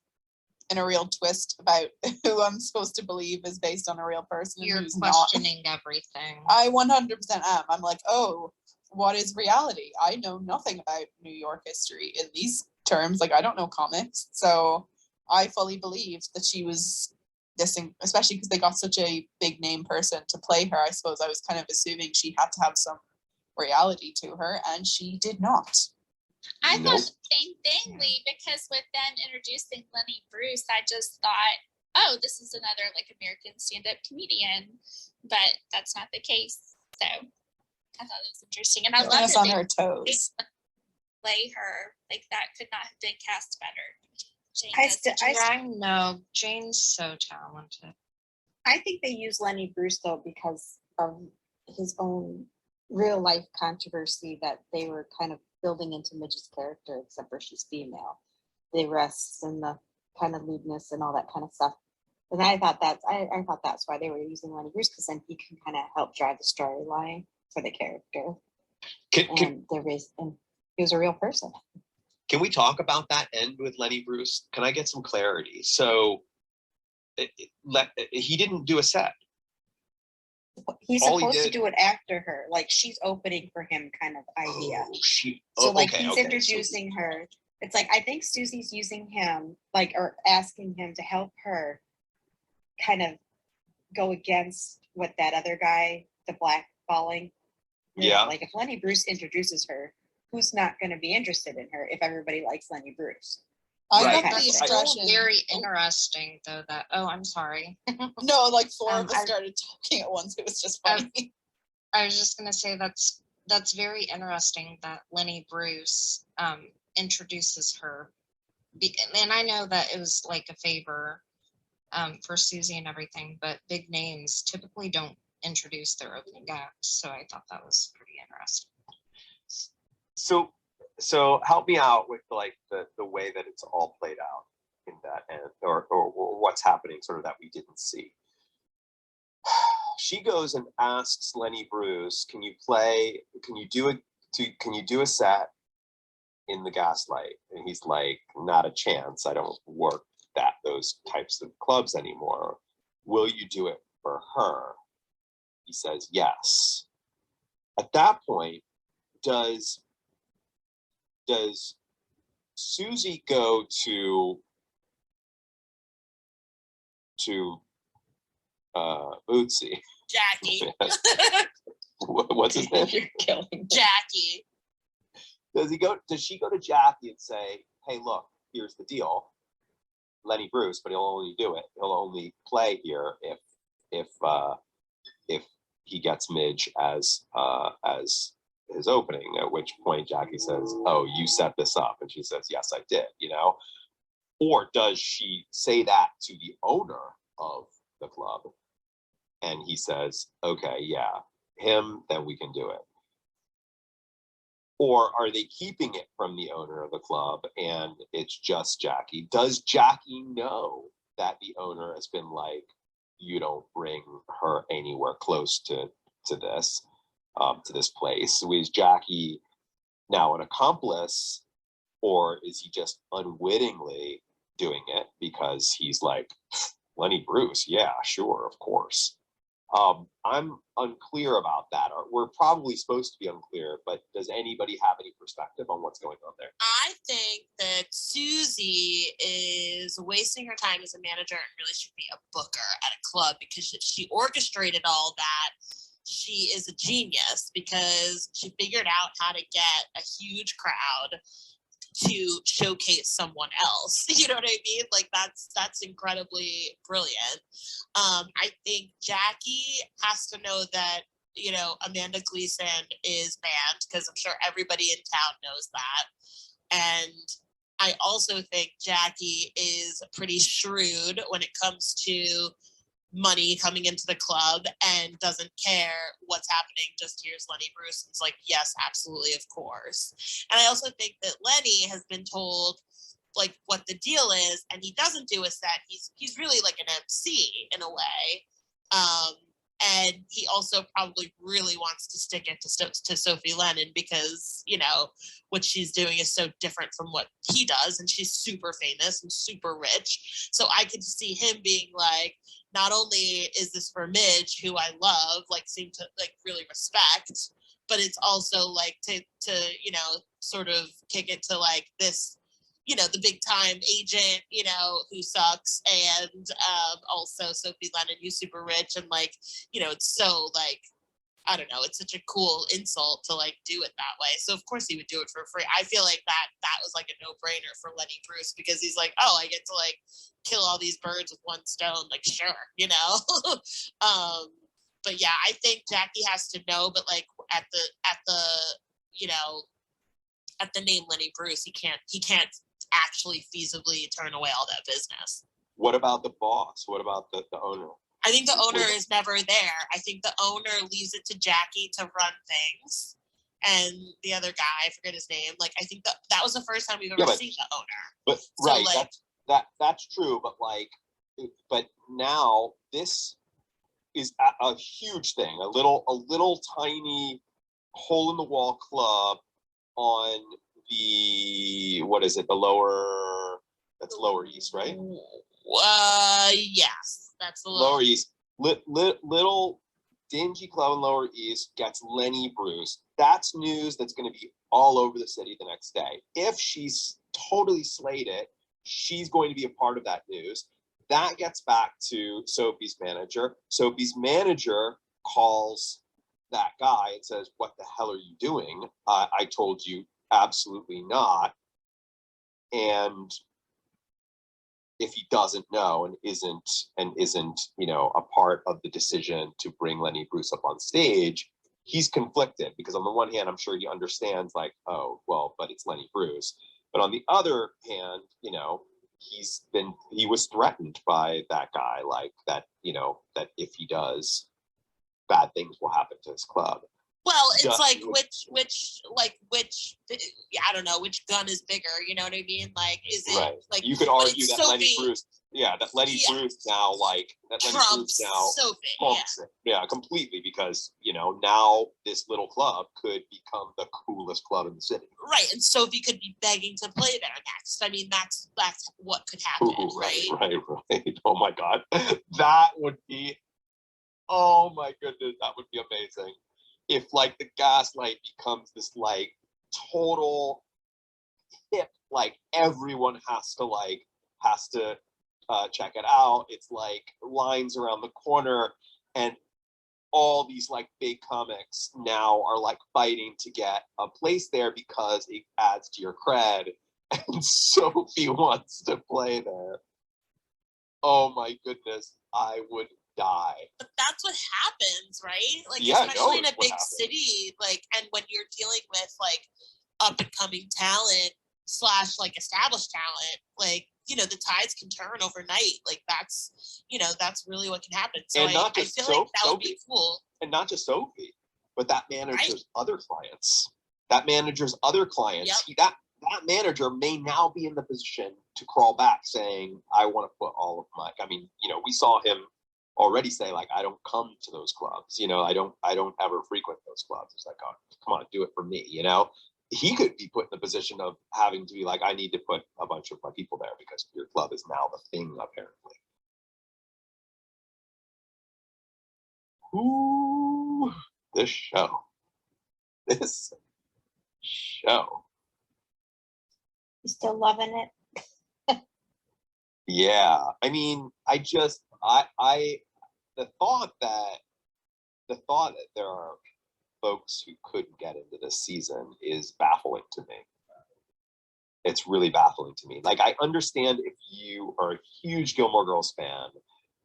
in a real twist about who I'm supposed to believe is based on a real person. You're who's questioning everything. I 100% am. I'm like, oh, what is reality? I know nothing about New York history in these terms. Like, I don't know comics. So I fully believed that she was this, especially because they got such a big name person to play her. I suppose I was kind of assuming she had to have some reality to her, and she did not. I thought the same thing, Lee, because with them introducing Lenny Bruce, I just thought, oh, this is another like American stand-up comedian, but that's not the case. So I thought it was interesting, and I love us that on they her toes. play her like that. Could not have been cast better. Jane I know Jane's so talented. I think they use Lenny Bruce though because of his own real life controversy that they were kind of building into Midge's character, except for she's female. The arrests and the kind of lewdness and all that kind of stuff. And I thought that's why they were using Lenny Bruce, because then he can kind of help drive the storyline for the character. And he was a real person. Can we talk about that end with Lenny Bruce? Can I get some clarity? So he didn't do a set. He's supposed to do it after her, like she's opening for him kind of idea. He's introducing her. It's like, I think Susie's using him, like, or asking him to help her kind of go against what that other guy, the blackballing. Yeah. Like, if Lenny Bruce introduces her, who's not going to be interested in her if everybody likes Lenny Bruce? I Right. love the That's expression. still very interesting, though. That I'm sorry. No, like four of us I- started talking at once. It was just funny. I was just gonna say that's very interesting that Lenny Bruce introduces her, and I know that it was like a favor for Susie and everything, but big names typically don't introduce their opening acts, so I thought that was pretty interesting. So help me out with like the way that it's all played out in that end, or what's happening sort of that we didn't see. She goes and asks Lenny Bruce, can you do a set in the Gaslight? And he's like, not a chance. I don't work those types of clubs anymore. Will you do it for her? He says yes. At that point, does Susie go to Bootsy? Jackie. What's his name? You're killing me. Jackie. Does she go to Jackie and say, hey, look, here's the deal. Lenny Bruce, but he'll only play here if he gets Midge as his opening, at which point Jackie says, oh, you set this up, and she says, yes, I did, you know? Or does she say that to the owner of the club and he says, okay, yeah, him, then we can do it? Or are they keeping it from the owner of the club and it's just Jackie? Does Jackie know that the owner has been like, you don't bring her anywhere close to this? to this place. So is Jackie now an accomplice, or is he just unwittingly doing it because he's like, Lenny Bruce, yeah, sure, of course. I'm unclear about that. Or we're probably supposed to be unclear, but does anybody have any perspective on what's going on there? I think that Susie is wasting her time as a manager and really should be a booker at a club, because if she orchestrated all that, she is a genius because she figured out how to get a huge crowd to showcase someone else. You know what I mean? Like that's incredibly brilliant. I think Jackie has to know that, you know, Amanda Gleason is banned, because I'm sure everybody in town knows that. And I also think Jackie is pretty shrewd when it comes to money coming into the club and doesn't care what's happening, just hears Lenny Bruce and it's like, yes, absolutely, of course. And I also think that Lenny has been told like what the deal is, and he doesn't do a set. He's really like an MC in a way. And he also probably really wants to stick it to Sophie Lennon, because, you know, what she's doing is so different from what he does. And she's super famous and super rich. So I could see him being like, not only is this for Midge, who I love, like seem to like really respect, but it's also like to, you know, sort of kick it to like this, you know, the big time agent, you know, who sucks, and also Sophie Lennon, who's super rich, and like, you know, it's so like, I don't know, it's such a cool insult to like do it that way. So of course he would do it for free. I feel like that was like a no-brainer for Lenny Bruce, because he's like, oh, I get to like kill all these birds with one stone, like sure, you know. But yeah, I think Jackie has to know, but like at the you know, at the name Lenny Bruce, he can't actually feasibly turn away all that business. What about the boss? What about the owner? I think the owner is never there. I think the owner leaves it to Jackie to run things, and the other guy, I forget his name. Like, I think that was the first time we've ever seen the owner. But so, right, like, that's true. But like, but now this is a huge thing. A little tiny hole in the wall club on the, what is it? The lower, that's Lower East, right? Yes, that's the Lower East. Little dingy club in Lower East gets Lenny Bruce. That's news that's going to be all over the city the next day. If she's totally slayed it, she's going to be a part of that news. That gets back to Sophie's manager. Sophie's manager calls that guy and says, what the hell are you doing? I told you absolutely not. And if he doesn't know and isn't, you know, a part of the decision to bring Lenny Bruce up on stage, he's conflicted, because on the one hand, I'm sure he understands like, oh, well, but it's Lenny Bruce. But on the other hand, you know, he was threatened by that guy, like that, you know, that if he does, bad things will happen to his club. Well, it's like which I don't know which gun is bigger. You know what I mean? Like, is it right? Like you could argue that Sophie, Lenny Bruce, that Lenny Bruce now trumps Sophie, yeah, completely, because you know now this little club could become the coolest club in the city. Right, and Sophie could be begging to play there next. I mean, that's what could happen. Ooh, right. Oh my God, that would be. Oh my goodness, that would be amazing. If like the Gaslight becomes this like total hip, like everyone has to check it out. It's like lines around the corner, and all these like big comics now are like fighting to get a place there because it adds to your cred. And Sophie wants to play there. Oh my goodness, I would die. But that's what happens, right? Like, yeah, especially in a big city, like, and when you're dealing with like up and coming talent / like established talent, like, you know, the tides can turn overnight. Like that's, you know, that's really what can happen. So I feel like that would be cool. And not just Sophie, but that manager's other clients. That manager's other clients. That manager may now be in the position to crawl back saying, I want to put all of my, I mean, you know, we saw him already say like, I don't come to those clubs, you know, I don't ever frequent those clubs. It's like, oh, come on, do it for me, you know. He could be put in the position of having to be like, I need to put a bunch of my people there because your club is now the thing, apparently. Ooh, this show. You still loving it? Yeah, I mean, the thought that there are folks who couldn't get into this season is baffling to me. It's really baffling to me. Like, I understand if you are a huge Gilmore Girls fan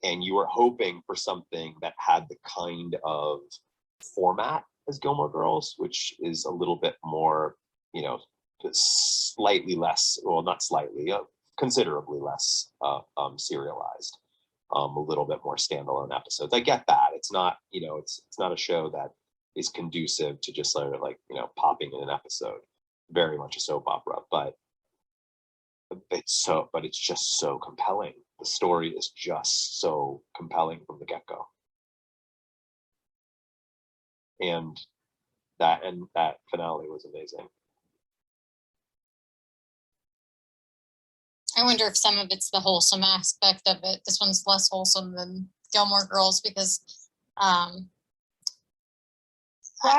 and you were hoping for something that had the kind of format as Gilmore Girls, which is a little bit more, you know, slightly less, well, not slightly, considerably less serialized, a little bit more standalone episodes. I get that. It's not, you know, it's not a show that is conducive to just sort of like, you know, popping in an episode. Very much a soap opera, but it's just so compelling. The story is just so compelling from the get-go. And that finale was amazing. I wonder if some of it's the wholesome aspect of it. This one's less wholesome than Gilmore Girls because Why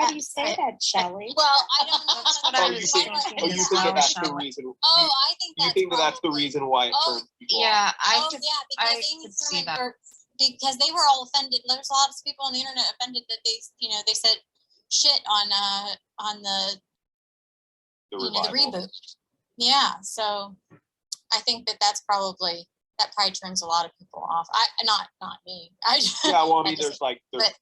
do you say that, Shelley? well, I don't know. That's what I was thinking. Oh, you as think well, that's the Shelley. reason? Oh, I think You that's think that's the probably- reason why it Oh, turns people off? Yeah, I Oh, could, yeah, I because Amy could see Sherman, that. because they were all offended. There's a lot of people on the internet offended that they said shit on the The you know, the revival. reboot. Yeah, so I think that probably turns a lot of people off. Not me. Yeah, well, I I mean, just-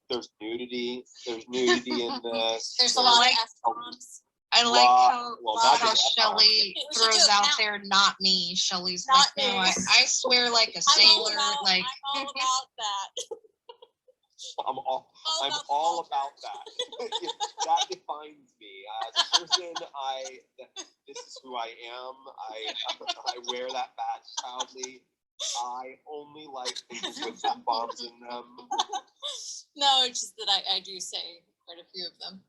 there's nudity. There's nudity in this. There's a lot Like- of F-bombs. I like how, well, not how just Shelley We should do throws a out count. there, not me. Shelley's Not like, no, me. I swear like a sailor. Like, I'm all about that. I'm all about that. That defines me as a person. This is who I am. I wear that badge proudly. I only like things with F-bombs in them. No, it's just that I do say quite a few of them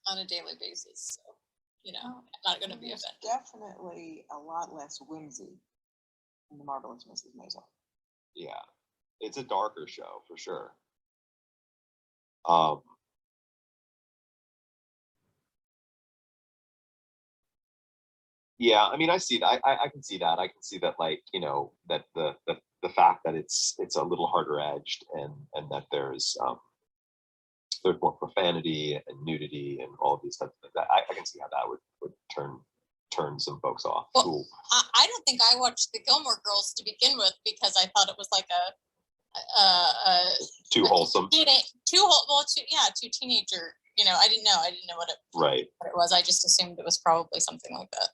on a daily basis. So, you know, I'm not going to be There's offended. definitely a lot less whimsy in The Marvelous Mrs. Maisel. Yeah, it's a darker show for sure. Yeah, I mean, I see that. I can see that. I can see that, like, you know, that the fact that it's a little harder edged and that there's more profanity and nudity and all of these types of things. I can see how that would turn some folks off. Well, Cool. I don't think I watched the Gilmore Girls to begin with because I thought it was like Too wholesome. two teenager. You know, I didn't know what Right. it was. I just assumed it was probably something like that.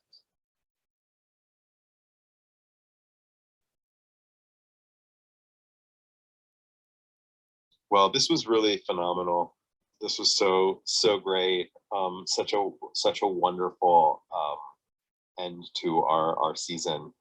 Well, this was really phenomenal. This was so great. Such a wonderful end to our season.